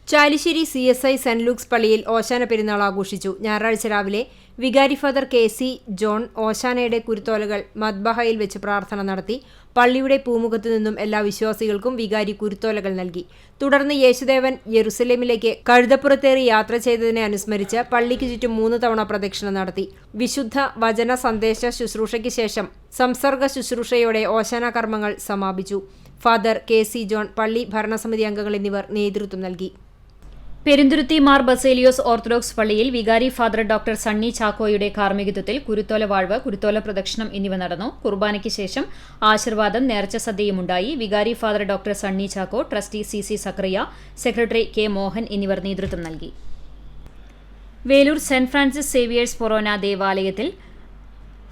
ചാലിശ്ശേരി CSI സെന്റ് ലൂക്സ് പള്ളിയിൽ ഓശാന പെരുന്നാൾ ആഘോഷിച്ചു. ഞായറാഴ്ച രാവിലെ വികാരി ഫാദർ KC ജോൺ ഓശാനയുടെ കുരുത്തോലകൾ മദ്ബഹയിൽ വെച്ച് പ്രാർത്ഥന നടത്തി. പള്ളിയുടെ പൂമുഖത്തു നിന്നും എല്ലാ വിശ്വാസികൾക്കും വികാരി കുരുത്തോലകൾ നൽകി. തുടർന്ന് യേശുദേവൻ യെരുസലേമിലേക്ക് കഴുതപ്പുറത്തേറി യാത്ര ചെയ്തതിനെ അനുസ്മരിച്ച് പള്ളിക്ക് ചുറ്റും 3 തവണ പ്രദക്ഷിണം നടത്തി. വിശുദ്ധ വചന സന്ദേശ ശുശ്രൂഷയ്ക്ക് ശേഷം സംസർഗ ശുശ്രൂഷയോടെ ഓശാന കർമ്മങ്ങൾ സമാപിച്ചു. ഫാദർ KC ജോൺ, പള്ളി ഭരണസമിതി അംഗങ്ങൾ എന്നിവർ നേതൃത്വം നൽകി. പെരുന്തുരുത്തി മാർ ബസേലിയോസ് ഓർത്തഡോക്സ് പള്ളിയിൽ വികാരി ഫാദർ ഡോക്ടർ സണ്ണി ചാക്കോയുടെ കാർമ്മികത്വത്തിൽ കുരുത്തോല വാഴ്വ്, കുരുത്തോല പ്രദക്ഷിണം എന്നിവ നടന്നു. കുർബാനയ്ക്ക് ശേഷം ആശീർവാദം, നേർച്ച സദ്യയുമുണ്ടായി. വികാരി father doctor Sunny Chacko, trustee C Zacharia, secretary K Mohan എന്നിവർ നേതൃത്വം നൽകി. വേലൂർ സെന്റ് ഫ്രാൻസിസ് സേവിയേഴ്സ് ഫൊറോന ദേവാലയത്തിൽ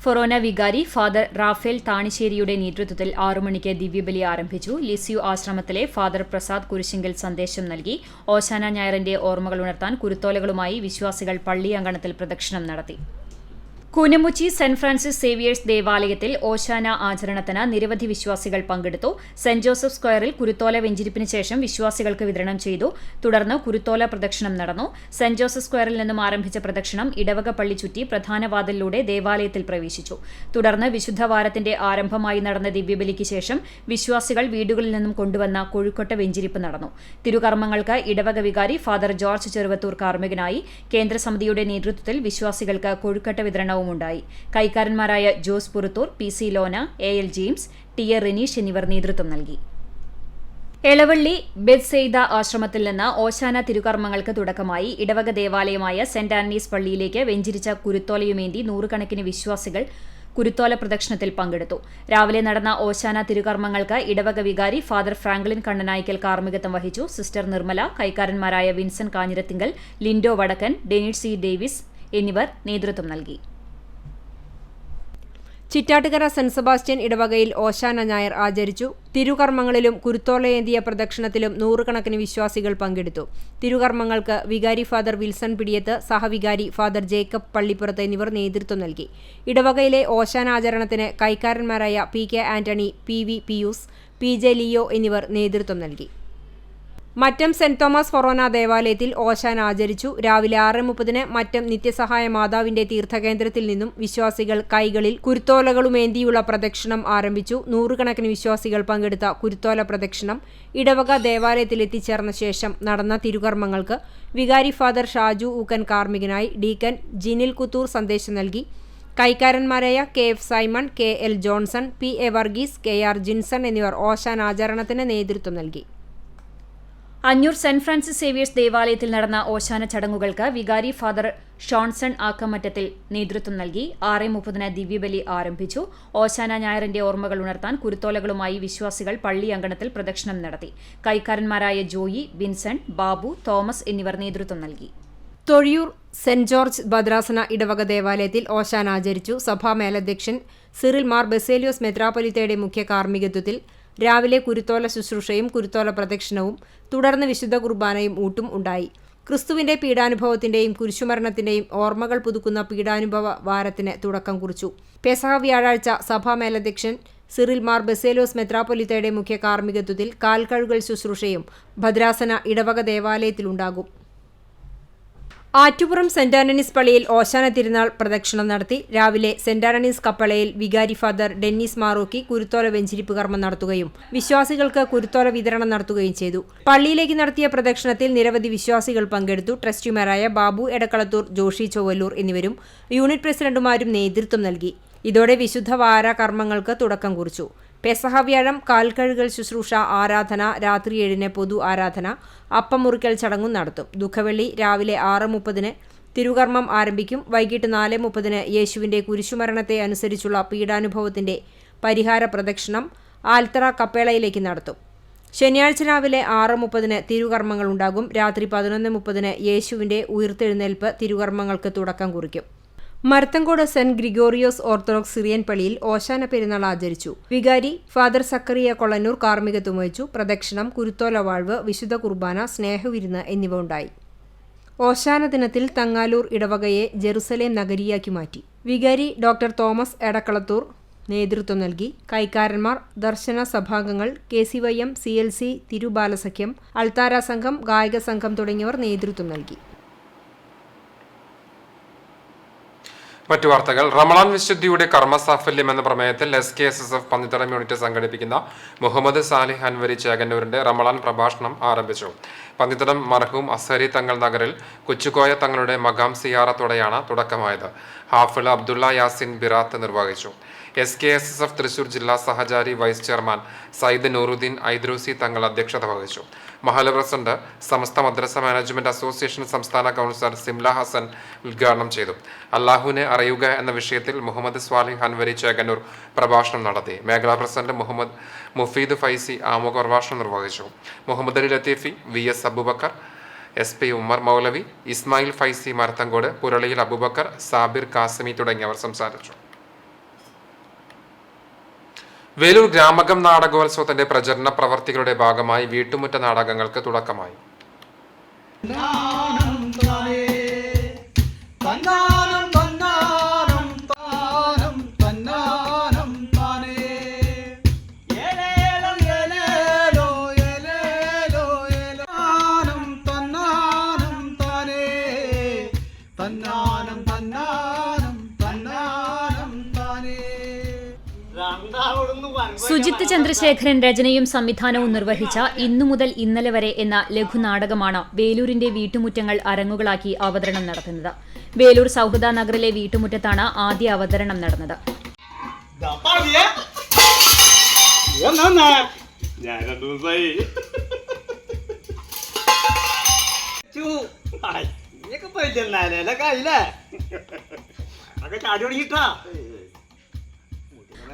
ഫൊറോന വികാരി ഫാദർ റാഫേൽ താണിശ്ശേരിയുടെ നേതൃത്വത്തിൽ 6 മണിക്ക് ദിവ്യബലി ആരംഭിച്ചു. ലിസ്യു ആശ്രമത്തിലെ ഫാദർ പ്രസാദ് കുരിശിങ്കൽ സന്ദേശം നൽകി. ഓശാന ഞായറിന്റെ ഓർമ്മകൾ ഉണർത്താൻ കുരുത്തോലകളുമായി വിശ്വാസികൾ പള്ളി അങ്കണത്തിൽ പ്രദക്ഷിണം നടത്തി. കൂനമുച്ചി സെന്റ് ഫ്രാൻസിസ് സേവിയേഴ്സ് ദേവാലയത്തിൽ ഓശാന ആചരണത്തിന് നിരവധി വിശ്വാസികൾ പങ്കെടുത്തു. സെന്റ് ജോസഫ് സ്ക്വയറിൽ കുരുത്തോല വെഞ്ചരിപ്പിന് ശേഷം വിശ്വാസികൾക്ക് വിതരണം ചെയ്തു. തുടർന്ന് കുരുത്തോല പ്രദക്ഷിണം നടന്നു. സെന്റ് ജോസഫ് സ്ക്വയറിൽ നിന്നും ആരംഭിച്ച പ്രദക്ഷിണം ഇടവക പള്ളി ചുറ്റി പ്രധാന വാതിലിലൂടെ ദേവാലയത്തിൽ പ്രവേശിച്ചു. തുടർന്ന് വിശുദ്ധവാരത്തിന്റെ ആരംഭമായി നടന്ന ദിവ്യബലിക്ക് ശേഷം വിശ്വാസികൾ വീടുകളിൽ നിന്നും കൊണ്ടുവന്ന കൊഴുക്കൊട്ട വെഞ്ചരിപ്പ് നടന്നു. തിരുകർമ്മങ്ങൾക്ക് ഇടവക വികാരി ഫാദർ ജോർജ് ചെറുവത്തൂർ കാർമ്മികനായി. കേന്ദ്രസമിതിയുടെ നേതൃത്വത്തിൽ വിശ്വാസികൾക്ക് കൊഴുക്കട്ട വിതരണവും ഉണ്ടായി. കൈക്കാരന്മാരായ Jose Purathur, PC Lona, AL James, TR Reneesh എന്നിവർ നേതൃത്വം നൽകി. എളവള്ളി ബെത്സെയ്ദ ആശ്രമത്തിൽ നിന്ന് ഓശാന തിരുകർമ്മങ്ങൾക്ക് തുടക്കമായി. ഇടവക ദേവാലയമായ സെന്റ് ആന്റണീസ് പള്ളിയിലേക്ക് വെഞ്ചരിച്ച കുരുത്തോലയുമേന്തി നൂറുകണക്കിന് വിശ്വാസികൾ കുരുത്തോല പ്രദക്ഷിണത്തിൽ പങ്കെടുത്തു. രാവിലെ നടന്ന ഓശാന തിരുകർമ്മങ്ങൾക്ക് ഇടവക വികാരി ഫാദർ ഫ്രാങ്ക്ലിൻ കണ്ണനായ്ക്കൽ കാർമ്മികത്വം വഹിച്ചു. സിസ്റ്റർ നിർമ്മല, കൈക്കാരന്മാരായ വിൻസൻ കാഞ്ഞിരത്തിങ്കൽ, ലിൻഡോ വടക്കൻ, ഡെനിഡ് C ഡേവിസ് എന്നിവർ നേതൃത്വം നൽകി. ചിറ്റാട്ടുകര സെന്റ് സെബാസ്റ്റ്യൻ ഇടവകയിൽ ഓശാന ഞായർ ആചരിച്ചു. തിരുകർമ്മങ്ങളിലും കുരുത്തോലയേന്തിയ പ്രദക്ഷിണത്തിലും നൂറുകണക്കിന് വിശ്വാസികൾ പങ്കെടുത്തു. തിരുകർമ്മങ്ങൾക്ക് വികാരി ഫാദർ വിൽസൺ പിടിയത്ത്, സഹവികാരി ഫാദർ ജേക്കബ് പള്ളിപ്പുറത്ത് എന്നിവർ നേതൃത്വം നൽകി. ഇടവകയിലെ ഓശാനാചരണത്തിന് കൈക്കാരന്മാരായ PK Antony, PV Pius, PJ Leo എന്നിവർ നേതൃത്വം നൽകി. മറ്റം സെന്റ് തോമസ് ഫൊറോന ദേവാലയത്തിൽ ഓശാന ആചരിച്ചു. രാവിലെ 6:30 മറ്റം നിത്യസഹായ മാതാവിന്റെ തീർത്ഥകേന്ദ്രത്തിൽ നിന്നും വിശ്വാസികൾ കൈകളിൽ കുരുത്തോലകളുമേന്തിയുള്ള പ്രദക്ഷിണം ആരംഭിച്ചു. നൂറുകണക്കിന് വിശ്വാസികൾ പങ്കെടുത്ത കുരുത്തോല പ്രദക്ഷിണം ഇടവക ദേവാലയത്തിലെത്തിച്ചേർന്ന ശേഷം നടന്ന തിരുകർമ്മങ്ങൾക്ക് വികാരി ഫാദർ ഷാജു ഊക്കൻ കാർമ്മികനായി. ഡീക്കൻ ജിനിൽ കുത്തൂർ സന്ദേശം നൽകി. കൈക്കാരന്മാരായ KF Simon, KL Johnson, PA Varghese, KR Jinson എന്നിവർ ഓശാനാചരണത്തിന് നേതൃത്വം നൽകി. അഞ്ഞൂർ സെന്റ് ഫ്രാൻസിസ് സേവിയേഴ്സ് ദേവാലയത്തിൽ നടന്ന ഓശാന ചടങ്ങുകൾക്ക് വികാരി ഫാദർ ഷോൺസൺ ആക്കമറ്റത്തിൽ നേതൃത്വം നൽകി. 6:30 ദിവ്യബലി ആരംഭിച്ചു. ഓശാന ഞായറിന്റെ ഓർമ്മകൾ ഉണർത്താൻ കുരുത്തോലകളുമായി വിശ്വാസികൾ പള്ളി അങ്കണത്തിൽ പ്രദക്ഷിണം നടത്തി. കൈക്കാരന്മാരായ ജോയി, വിൻസെന്റ്, ബാബു, തോമസ് എന്നിവർ നേതൃത്വം നൽകി. തൊഴിയൂർ സെന്റ് ജോർജ് ഭദ്രാസന ഇടവക ദേവാലയത്തിൽ ഓശാന ആചരിച്ചു. സഭാ മേലധ്യക്ഷൻ സിറിൽ മാർ ബസേലിയോസ് മെത്രാപ്പൊലീത്തയുടെ മുഖ്യ കാർമ്മികത്വത്തിൽ രാവിലെ കുരുത്തോല ശുശ്രൂഷയും കുരുത്തോല പ്രദക്ഷിണവും തുടർന്ന് വിശുദ്ധ കുർബാനയും ഊട്ടും ഉണ്ടായി. ക്രിസ്തുവിന്റെ പീഡാനുഭവത്തിന്റെയും കുരിശുമരണത്തിന്റെയും ഓർമ്മകൾ പുതുക്കുന്ന പീഡാനുഭവ വാരത്തിന് തുടക്കം കുറിച്ചു. പെസഹ വ്യാഴാഴ്ച സഭാ മേലധ്യക്ഷൻ സിറിൽ മാർ ബസേലിയോസ് മെത്രാപ്പൊലീത്തയുടെ മുഖ്യ കാർമ്മികത്വത്തിൽ കാൽക്കഴുകൽ ശുശ്രൂഷയും ഭദ്രാസന ഇടവക ദേവാലയത്തിലുണ്ടാകും. ആറ്റുപുറം സെന്റ് ആന്റണീസ് പള്ളിയിൽ ഓശാന തിരുനാൾ പ്രദക്ഷിണം നടത്തി. രാവിലെ സെന്റ് ആന്റണീസ് കപ്പളയിൽ വികാരി ഫാദർ ഡെന്നിസ് മാറോക്കി കുരുത്തോല വെഞ്ചരിപ്പ് കർമ്മം നടത്തുകയും വിശ്വാസികൾക്ക് കുരുത്തോല വിതരണം നടത്തുകയും ചെയ്തു. പള്ളിയിലേക്ക് നടത്തിയ പ്രദക്ഷിണത്തിൽ നിരവധി വിശ്വാസികൾ പങ്കെടുത്തു. ട്രസ്റ്റിമാരായ ബാബു എടക്കളത്തൂർ, ജോഷി ചൊവ്വല്ലൂർ എന്നിവരും യൂണിറ്റ് പ്രസിഡന്റുമാരും നേതൃത്വം നൽകി. ഇതോടെ വിശുദ്ധ വാര കർമ്മങ്ങൾക്ക് തുടക്കം കുറിച്ചു. പെസഹ വ്യാഴം കാൽക്കഴുകൽ ശുശ്രൂഷ, ആരാധന, രാത്രി 7 പൊതു ആരാധന, അപ്പം മുറിക്കൽ ചടങ്ങും നടത്തും. ദുഃഖവെള്ളി രാവിലെ 6:30 തിരുകർമ്മം ആരംഭിക്കും. വൈകിട്ട് 4:30 യേശുവിന്റെ കുരിശുമരണത്തെ അനുസരിച്ചുള്ള പീഡാനുഭവത്തിന്റെ പരിഹാര പ്രദക്ഷിണം ആൽത്തറ കപ്പേളയിലേക്ക് നടത്തും. ശനിയാഴ്ച രാവിലെ 6:30 തിരുകർമ്മങ്ങളുണ്ടാകും. രാത്രി 11:30 യേശുവിന്റെ ഉയിർത്തെഴുന്നേൽപ്പ് തിരുകർമ്മങ്ങൾക്ക് തുടക്കം കുറിക്കും. Marathamcode saint Gregorios orthodox Syrian പള്ളിയിൽ ഓശാന പെരുന്നാൾ ആചരിച്ചു. വികാരി ഫാദർ സക്കറിയ കൊളന്നൂർ കാർമ്മികത്വം വഹിച്ചു. പ്രദക്ഷിണം, കുരുത്തോല വാഴ്വ്, വിശുദ്ധ കുർബാന, സ്നേഹവിരുന്ന് എന്നിവ ഉണ്ടായി. ഓശാന ദിനത്തിൽ തങ്ങാലൂർ ഇടവകയെ ജെറുസലേം നഗരിയാക്കി മാറ്റി. വികാരി ഡോക്ടർ തോമസ് എടക്കളത്തൂർ നേതൃത്വം നൽകി. കൈക്കാരന്മാർ, ദർശന സഭാംഗങ്ങൾ, KCYM, CLC, തിരുബാലസഖ്യം, അൾത്താര സംഘം, ഗായക സംഘം തുടങ്ങിയവർ നേതൃത്വം നൽകി. മറ്റു വാർത്തകൾ. റമളാൻ വിശുദ്ധിയുടെ കർമ്മസാഫല്യം എന്ന പ്രമേയത്തിൽ SKSSF പന്നിത്തടം യൂണിറ്റ് സംഘടിപ്പിക്കുന്ന മുഹമ്മദ് സാലിഹ് അൻവരി ചേകന്നൂരിന്റെ റമളാൻ പ്രഭാഷണം ആരംഭിച്ചു. പന്നിത്തടം മർഹൂം അസരി തങ്ങൾ നഗറിൽ കൊച്ചുകോയ തങ്ങളുടെ മകാം സിയാറത്തോടെയാണ് തുടക്കമായത്. ഹാഫിള് അബ്ദുള്ള യാസിൻ ബിറാത്ത് നിർവഹിച്ചു. SKSSF തൃശൂർ ജില്ലാ സഹചാരി വൈസ് ചെയർമാൻ സയ്യിദ് നൂറുദ്ദീൻ ഐദ്രൂസി തങ്ങൾ അധ്യക്ഷത വഹിച്ചു. മഹല്ല് പ്രസിഡന്റ് സമസ്ത മദ്രസ മാനേജ്മെന്റ് അസോസിയേഷൻ സംസ്ഥാന കൗൺസിലർ സിംല ഹസൻ ഉദ്ഘാടനം ചെയ്തു. അല്ലാഹുവിനെ അറിയുക എന്ന വിഷയത്തിൽ മുഹമ്മദ് സ്വാലിഹ് അൻവരി ചേകന്നൂർ പ്രഭാഷണം നടത്തി. മേഖലാ പ്രസിഡന്റ് മുഹമ്മദ് മുഫീദ് ഫൈസി ആമുഖ പ്രഭാഷണം നിർവഹിച്ചു. മുഹമ്മദ് അലി ലത്തീഫി, VS അബൂബക്കർ, SP ഉമ്മർ മൗലവി, ഇസ്മായിൽ ഫൈസി മരത്തങ്കോട്, പുരളിയിൽ അബൂബക്കർ, സാബിർ കാസിമി തുടങ്ങിയവർ സംസാരിച്ചു. വേലൂർ ഗ്രാമകം നാടകോത്സവത്തിന്റെ പ്രചരണ പ്രവർത്തികളുടെ ഭാഗമായി വീട്ടുമുറ്റ നാടകങ്ങൾക്ക് തുടക്കമായി. സുജിത്ത് ചന്ദ്രശേഖരൻ രചനയും സംവിധാനവും നിർവഹിച്ച ഇന്നു മുതൽ ഇന്നലെ വരെ എന്ന ലഘുനാടകമാണ് വേലൂരിന്റെ വീട്ടുമുറ്റങ്ങൾ അരങ്ങുകളാക്കി അവതരണം നടത്തുന്നത്. വേലൂർ സൗഹൃദ നഗറിലെ വീട്ടുമുറ്റത്താണ് ആദ്യ അവതരണം നടന്നത്.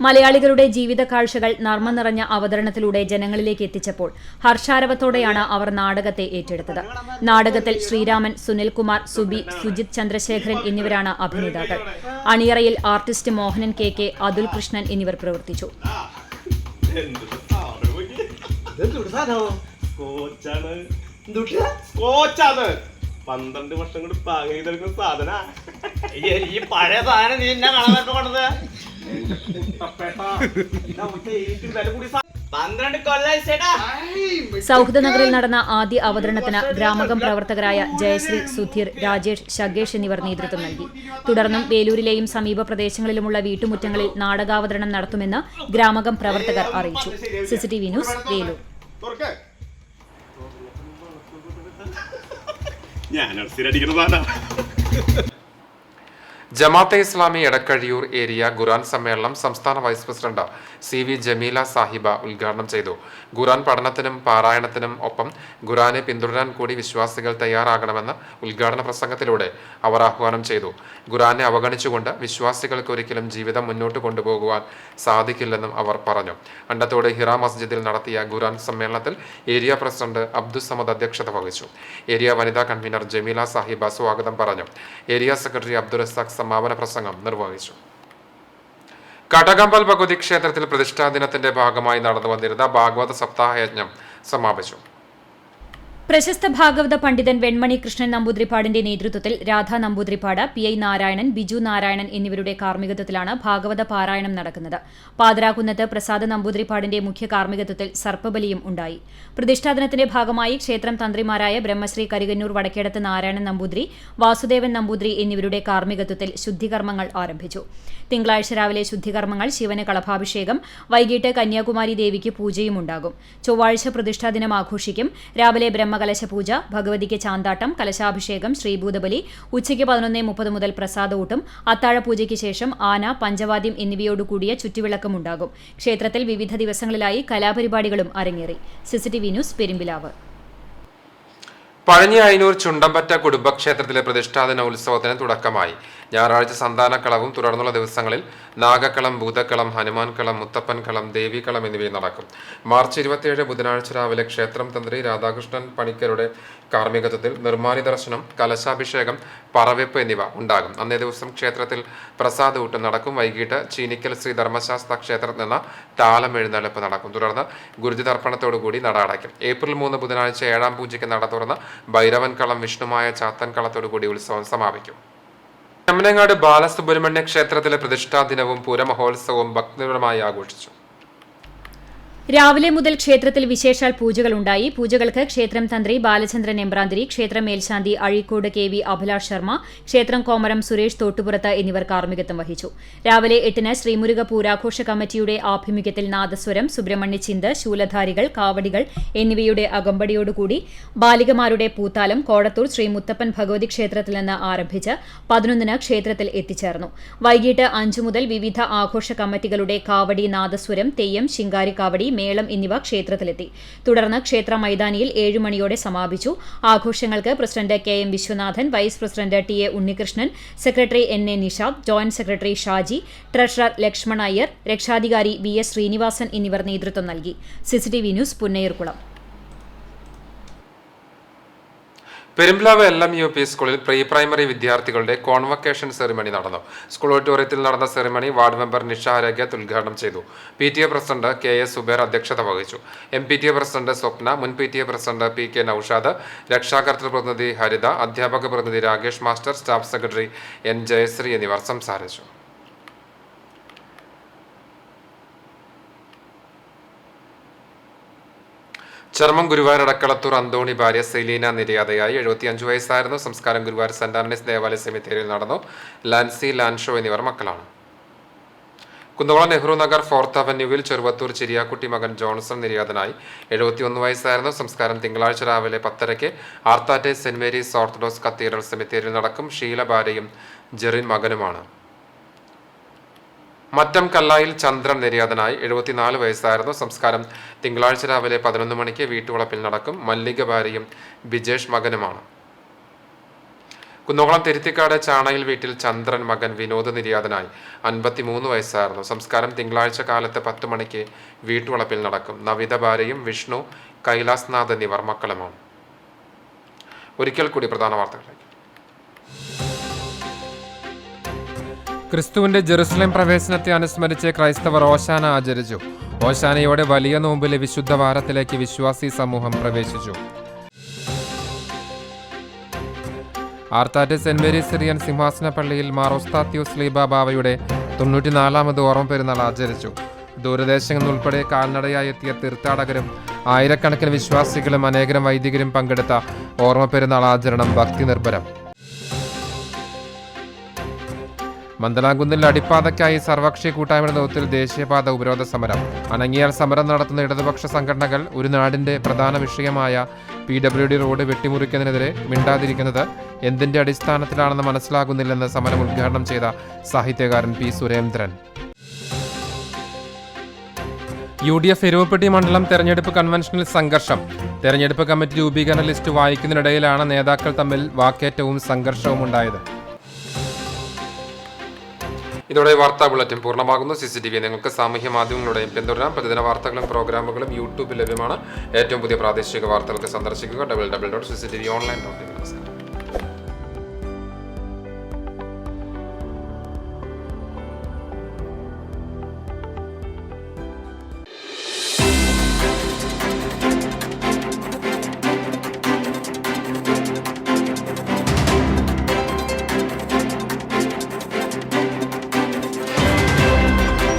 മലയാളികളുടെ ജീവിത കാഴ്ചകൾ നർമ്മം നിറഞ്ഞ അവതരണത്തിലൂടെ ജനങ്ങളിലേക്ക് എത്തിച്ചപ്പോൾ ഹർഷാരവത്തോടെയാണ് അവർ നാടകത്തെ ഏറ്റെടുത്തത്. നാടകത്തിൽ ശ്രീരാമൻ, സുനിൽകുമാർ, സുബി, സുജിത് ചന്ദ്രശേഖരൻ എന്നിവരാണ് അഭിനേതാക്കൾ. അണിയറയിൽ ആർട്ടിസ്റ്റ് മോഹനൻ KK, അതുൽ കൃഷ്ണൻ എന്നിവർ പ്രവർത്തിച്ചു. പന്ത്രണ്ട് വർഷം കൊണ്ട് പാകം ചെയ്തെടുക്കുന്ന സാധന ഈ പഴയ സാധനം നീ എന്നെ കാണാൻ കൊണ്ടത് 12 കൊല്ലം. സൗഹൃദനഗറിൽ നടന്ന ആദ്യ അവതരണത്തിന് ഗ്രാമകം പ്രവർത്തകരായ ജയശ്രീ, സുധീർ, രാജേഷ്, ഷഗേഷ് എന്നിവർ നേതൃത്വം നൽകി. തുടർന്നും വേലൂരിലെയും സമീപ പ്രദേശങ്ങളിലുമുള്ള വീട്ടുമുറ്റങ്ങളിൽ നാടകാവതരണം നടത്തുമെന്ന് ഗ്രാമകം പ്രവർത്തകർ അറിയിച്ചു. CCTV news, Velur. Jamaat-e Islami Edakkazhiyur area Quran സമ്മേളനം സംസ്ഥാന vice president CV Jameela Sahiba ഉദ്ഘാടനം ചെയ്തു. ഖുർആൻ പഠനത്തിനും പാരായണത്തിനും ഒപ്പം ഖുർആനെ പിന്തുടരാൻ കൂടി വിശ്വാസികൾ തയ്യാറാകണമെന്ന് ഉദ്ഘാടന പ്രസംഗത്തിലൂടെ അവർ ആഹ്വാനം ചെയ്തു. ഖുർആനെ അവഗണിച്ചുകൊണ്ട് വിശ്വാസികൾക്ക് ഒരിക്കലും ജീവിതം മുന്നോട്ട് കൊണ്ടുപോകുവാൻ സാധിക്കില്ലെന്നും അവർ പറഞ്ഞു. അണ്ടത്തോട് ഹിറ മസ്ജിദിൽ നടത്തിയ ഖുർആൻ സമ്മേളനത്തിൽ ഏരിയ പ്രസിഡന്റ് അബ്ദുസമദ് അധ്യക്ഷത വഹിച്ചു. ഏരിയ വനിതാ കൺവീനർ ജമീല സാഹിബ സ്വാഗതം പറഞ്ഞു. ഏരിയ സെക്രട്ടറി അബ്ദുൾ റസാഖ് സമാപന പ്രസംഗം നിർവഹിച്ചു. കടകമ്പൽ ഭഗവതി ക്ഷേത്രത്തിൽ പ്രതിഷ്ഠാ ദിനത്തിന്റെ ഭാഗമായി നടന്നു വന്നിരുന്ന ഭാഗവത സപ്താഹയജ്ഞം സമാപിച്ചു. പ്രശസ്ത ഭാഗവത പണ്ഡിതൻ വെൺമണി കൃഷ്ണൻ നമ്പൂതിരിപ്പാടിന്റെ നേതൃത്വത്തിൽ രാധാ നമ്പൂതിരിപ്പാട്, PI നാരായണൻ, ബിജു നാരായണൻ എന്നിവരുടെ കാർമ്മികത്വത്തിലാണ് ഭാഗവത പാരായണം നടക്കുന്നത്. പാതിരാകുന്നത്ത് പ്രസാദ നമ്പൂതിരിപ്പാടിന്റെ മുഖ്യ കാർമ്മികത്വത്തിൽ സർപ്പബലിയും ഉണ്ടായി. പ്രതിഷ്ഠാദിനത്തിന്റെ ഭാഗമായി ക്ഷേത്രം തന്ത്രിമാരായ ബ്രഹ്മശ്രീ കരികന്നൂർ വടക്കേടത്ത് നാരായണൻ നമ്പൂതിരി, വാസുദേവൻ നമ്പൂതിരി എന്നിവരുടെ കാർമ്മികത്വത്തിൽ ശുദ്ധികർമ്മങ്ങൾ ആരംഭിച്ചു. തിങ്കളാഴ്ച രാവിലെ ശുദ്ധികർമ്മങ്ങൾ, ശിവന് കളഭാഭിഷേകം, വൈകിട്ട് കന്യാകുമാരി ദേവിക്ക് പൂജയും ഉണ്ടാകും. ചൊവ്വാഴ്ച പ്രതിഷ്ഠാദിനം ആഘോഷിക്കും. രാവിലെ ബ്രഹ്മകലശ പൂജ, ഭഗവതിക്ക് ചാന്താട്ടം, കലശാഭിഷേകം, ശ്രീഭൂതബലി, ഉച്ചയ്ക്ക് 11:30 മുതൽ പ്രസാദഊട്ടും, അത്താഴ പൂജയ്ക്ക് ശേഷം ആന, പഞ്ചവാദ്യം എന്നിവയോടുകൂടിയ ചുറ്റുവിളക്കും ഉണ്ടാകും. ക്ഷേത്രത്തിൽ വിവിധ ദിവസങ്ങളിലായി കലാപരിപാടികളും അരങ്ങേറി. CCTV news, Perumpilavu. പഴഞ്ഞി അയനൂർ ചുണ്ടമ്പറ്റ കുടുംബക്ഷേത്രത്തിലെ പ്രതിഷ്ഠാദിന ഉത്സവത്തിന് തുടക്കമായി. ഞായറാഴ്ച സന്താനക്കളവും തുടർന്നുള്ള ദിവസങ്ങളിൽ നാഗക്കളം, ഭൂതക്കളം, ഹനുമാൻകളം, മുത്തപ്പൻകളം, ദേവിക്കളം എന്നിവയും നടക്കും. മാർച്ച് 27 ബുധനാഴ്ച രാവിലെ ക്ഷേത്രം തന്ത്രി രാധാകൃഷ്ണൻ പണിക്കരുടെ കാർമ്മികത്വത്തിൽ നിർമ്മാല്യ ദർശനം, കലശാഭിഷേകം, പറവെപ്പ് എന്നിവ ഉണ്ടാകും. അന്നേ ദിവസം ക്ഷേത്രത്തിൽ പ്രസാദ ഊട്ടം നടക്കും. വൈകിട്ട് ചീനിക്കൽ ശ്രീ ധർമ്മശാസ്ത്ര ക്ഷേത്രത്തിൽ നിന്ന് താലം എഴുന്നള്ളിപ്പ് നടക്കും. തുടർന്ന് ഗുരുതി തർപ്പണത്തോടുകൂടി നട അടയ്ക്കും. ഏപ്രിൽ 3 ബുധനാഴ്ച 7-ാം പൂജയ്ക്ക് നട തുറന്ന് ഭൈരവൻ കളം, വിഷ്ണുമായ ചാത്തൻ കളത്തോടുകൂടി ഉത്സവം സമാപിക്കും. നെമ്മനങ്ങാട് ബാലസുബ്രഹ്മണ്യ ക്ഷേത്രത്തിലെ പ്രതിഷ്ഠാ ദിനവും പൂരമഹോത്സവവും ഭക്തിപരമായി ആഘോഷിച്ചു. രാവിലെ മുതൽ ക്ഷേത്രത്തിൽ വിശേഷാൽ പൂജകളുണ്ടായി. പൂജകൾക്ക് ക്ഷേത്രം തന്ത്രി ബാലചന്ദ്രൻ എമ്പ്രാന്തിരി, ക്ഷേത്രം മേൽശാന്തി അഴീക്കോട് KV അഭിലാഷ് ശർമ്മ, ക്ഷേത്രം കോമരം സുരേഷ് തോട്ടുപുറത്ത് എന്നിവർ കാർമ്മികത്വം വഹിച്ചു. രാവിലെ 8-ന് ശ്രീമുരുക പൂരാഘോഷ കമ്മിറ്റിയുടെ ആഭിമുഖ്യത്തിൽ നാദസ്വരം, സുബ്രഹ്മണ്യ ചിന്ത്, ശൂലധാരികൾ, കാവടികൾ എന്നിവയുടെ അകമ്പടിയോടുകൂടി ബാലികമാരുടെ പൂത്താലം കോടത്തൂർ ശ്രീ മുത്തപ്പൻ ഭഗവതി ക്ഷേത്രത്തിൽ നിന്ന് ആരംഭിച്ച് 11-ന് ക്ഷേത്രത്തിൽ എത്തിച്ചേർന്നു. വൈകിട്ട് 5 മുതൽ വിവിധ ആഘോഷ കമ്മിറ്റികളുടെ കാവടി, നാദസ്വരം, തെയ്യം, ശിങ്കാരി കാവടി, മേളം എന്നിവ ക്ഷേത്രത്തിലെത്തി. തുടർന്ന് ക്ഷേത്ര മൈതാനിയിൽ 7 മണിയോടെ സമാപിച്ചു. ആഘോഷങ്ങൾക്ക് president KM Viswanathan, vice president TA Unnikrishnan, secretary NA Nishad, joint secretary Shaji, treasurer Lakshman Iyer, രക്ഷാധികാരി VS ശ്രീനിവാസൻ എന്നിവർ നേതൃത്വം നൽകി. CCTV news Punnayurkulam. Perumpilavu LMUP സ്കൂളിൽ പ്രീ പ്രൈമറി വിദ്യാർത്ഥികളുടെ കോൺവക്കേഷൻ സെറിമണി നടന്നു. സ്കൂൾ ഓഡിറ്റോറിയത്തിൽ നടന്ന ceremony ward member Nisha Arogyath ഉദ്ഘാടനം ചെയ്തു. PTA പ്രസിഡന്റ് KS സുബേർ അധ്യക്ഷത വഹിച്ചു. MPTA പ്രസിഡന്റ് സ്വപ്ന, മുൻ PTA പ്രസിഡന്റ് PK നൌഷാദ്, രക്ഷാകർതൃ പ്രതിനിധി ഹരിത, അധ്യാപക പ്രതിനിധി Rakesh master, staff secretary N Jayashree എന്നിവർ സംസാരിച്ചു. ചർമ്മം ഗുരുവായൂർ അടക്കളത്തൂർ അന്തോണി ഭാര്യ സെലീന നിര്യാതയായി. 75 വയസ്സായിരുന്നു. സംസ്കാരം ഗുരുവായൂർ സെന്റ് ആന്റണീസ് ദേവാലയ സെമിത്തേരിയിൽ നടന്നു. ലാൻസി, ലാൻഷോ എന്നിവർ മക്കളാണ്. കുന്നംകുളം നെഹ്റു നഗർ 4th അവന്യൂവിൽ ചെറുവത്തൂർ ചിരിയാക്കുട്ടി മകൻ ജോൺസൺ നിര്യാതനായി. 71 വയസ്സായിരുന്നു. സംസ്കാരം തിങ്കളാഴ്ച രാവിലെ 10:30 ആർത്താറ്റെ സെന്റ് മേരീസ് ഓർത്തഡോക്സ് കത്തീഡ്രൽ സെമിത്തേരിയിൽ നടക്കും. ഷീല ഭാര്യയും ജെറിൻ മകനുമാണ്. മറ്റം കല്ലായിൽ ചന്ദ്രൻ നിര്യാതനായി. 74 വയസ്സായിരുന്നു. സംസ്കാരം തിങ്കളാഴ്ച രാവിലെ 11 മണിക്ക് വീട്ടുവളപ്പിൽ നടക്കും. മല്ലിക ഭാര്യയും ബിജേഷ് മകനുമാണ്. കുന്നംകുളം തിരുത്തിക്കാട് ചാണയിൽ വീട്ടിൽ ചന്ദ്രൻ മകൻ വിനോദ് നിര്യാതനായി. 53 വയസ്സായിരുന്നു. സംസ്കാരം തിങ്കളാഴ്ച കാലത്ത് 10 മണിക്ക് വീട്ടുവളപ്പിൽ നടക്കും. നവിത ഭാര്യയും വിഷ്ണു, കൈലാസ് നാഥ് എന്നിവർ മക്കളുമാണ്. ഒരിക്കൽ കൂടി പ്രധാന വാർത്തകളിലേക്ക്. ക്രിസ്തുവിന്റെ ജെറുസലേം പ്രവേശനത്തെ അനുസ്മരിച്ച് ക്രൈസ്തവർ ഓശാന ആചരിച്ചു. ഓശാനയോടെ വലിയ നോമ്പിലെ വിശുദ്ധ വാരത്തിലേക്ക് വിശ്വാസി സമൂഹം പ്രവേശിച്ചു. Arthat saint Mary's Syrian Simhasana പള്ളിയിൽ മാർ ഒസ്താത്യോസ് ലീബ ബാവയുടെ 94ാമത് ഓർമ്മ പെരുന്നാൾ ആചരിച്ചു. ദൂരദേശങ്ങളിൽ ഉൾപ്പെടെ കാൽനടയായി എത്തിയ തീർത്ഥാടകരും ആയിരക്കണക്കിന് വിശ്വാസികളും അനേകം വൈദികരും പങ്കെടുത്ത ഓർമ്മ പെരുന്നാൾ ആചരണം ഭക്തി നിർഭരം. മന്ദലാംകുന്നിൽ അടിപ്പാതയ്ക്കായി സർവകക്ഷി കൂട്ടായ്മയുടെ നേതൃത്വത്തിൽ ദേശീയപാത ഉപരോധ സമരം. അനങ്ങിയാൽ സമരം നടത്തുന്ന ഇടതുപക്ഷ സംഘടനകൾ ഒരു നാടിന്റെ പ്രധാന വിഷയമായ PWD റോഡ് വെട്ടിമുറിക്കുന്നതിനെതിരെ മിണ്ടാതിരിക്കുന്നത് എന്തിന്റെ അടിസ്ഥാനത്തിലാണെന്ന് മനസ്സിലാകുന്നില്ലെന്ന് സമരം ഉദ്ഘാടനം ചെയ്ത സാഹിത്യകാരൻ P സുരേന്ദ്രൻ. UDF എരുവപ്പെട്ടി മണ്ഡലം തെരഞ്ഞെടുപ്പ് കൺവെൻഷനിൽ സംഘർഷം. തെരഞ്ഞെടുപ്പ് കമ്മിറ്റി രൂപീകരണ ലിസ്റ്റ് വായിക്കുന്നതിനിടയിലാണ് നേതാക്കൾ തമ്മിൽ വാക്കേറ്റവും സംഘർഷവും ഉണ്ടായത്. ഇതോടെ വാർത്താ ബുള്ളറ്റിൻ പൂർണ്ണമാകുന്നു. CCTV നിങ്ങൾക്ക് സാമൂഹ്യ മാധ്യമങ്ങളുടെയും പിന്തുടരാം. പ്രതിദിന വാർത്തകളും പ്രോഗ്രാമുകളും യൂട്യൂബിൽ ലഭ്യമാണ്. ഏറ്റവും പുതിയ പ്രാദേശിക വാർത്തകൾക്ക് സന്ദർശിക്കുക www.cctv online.in.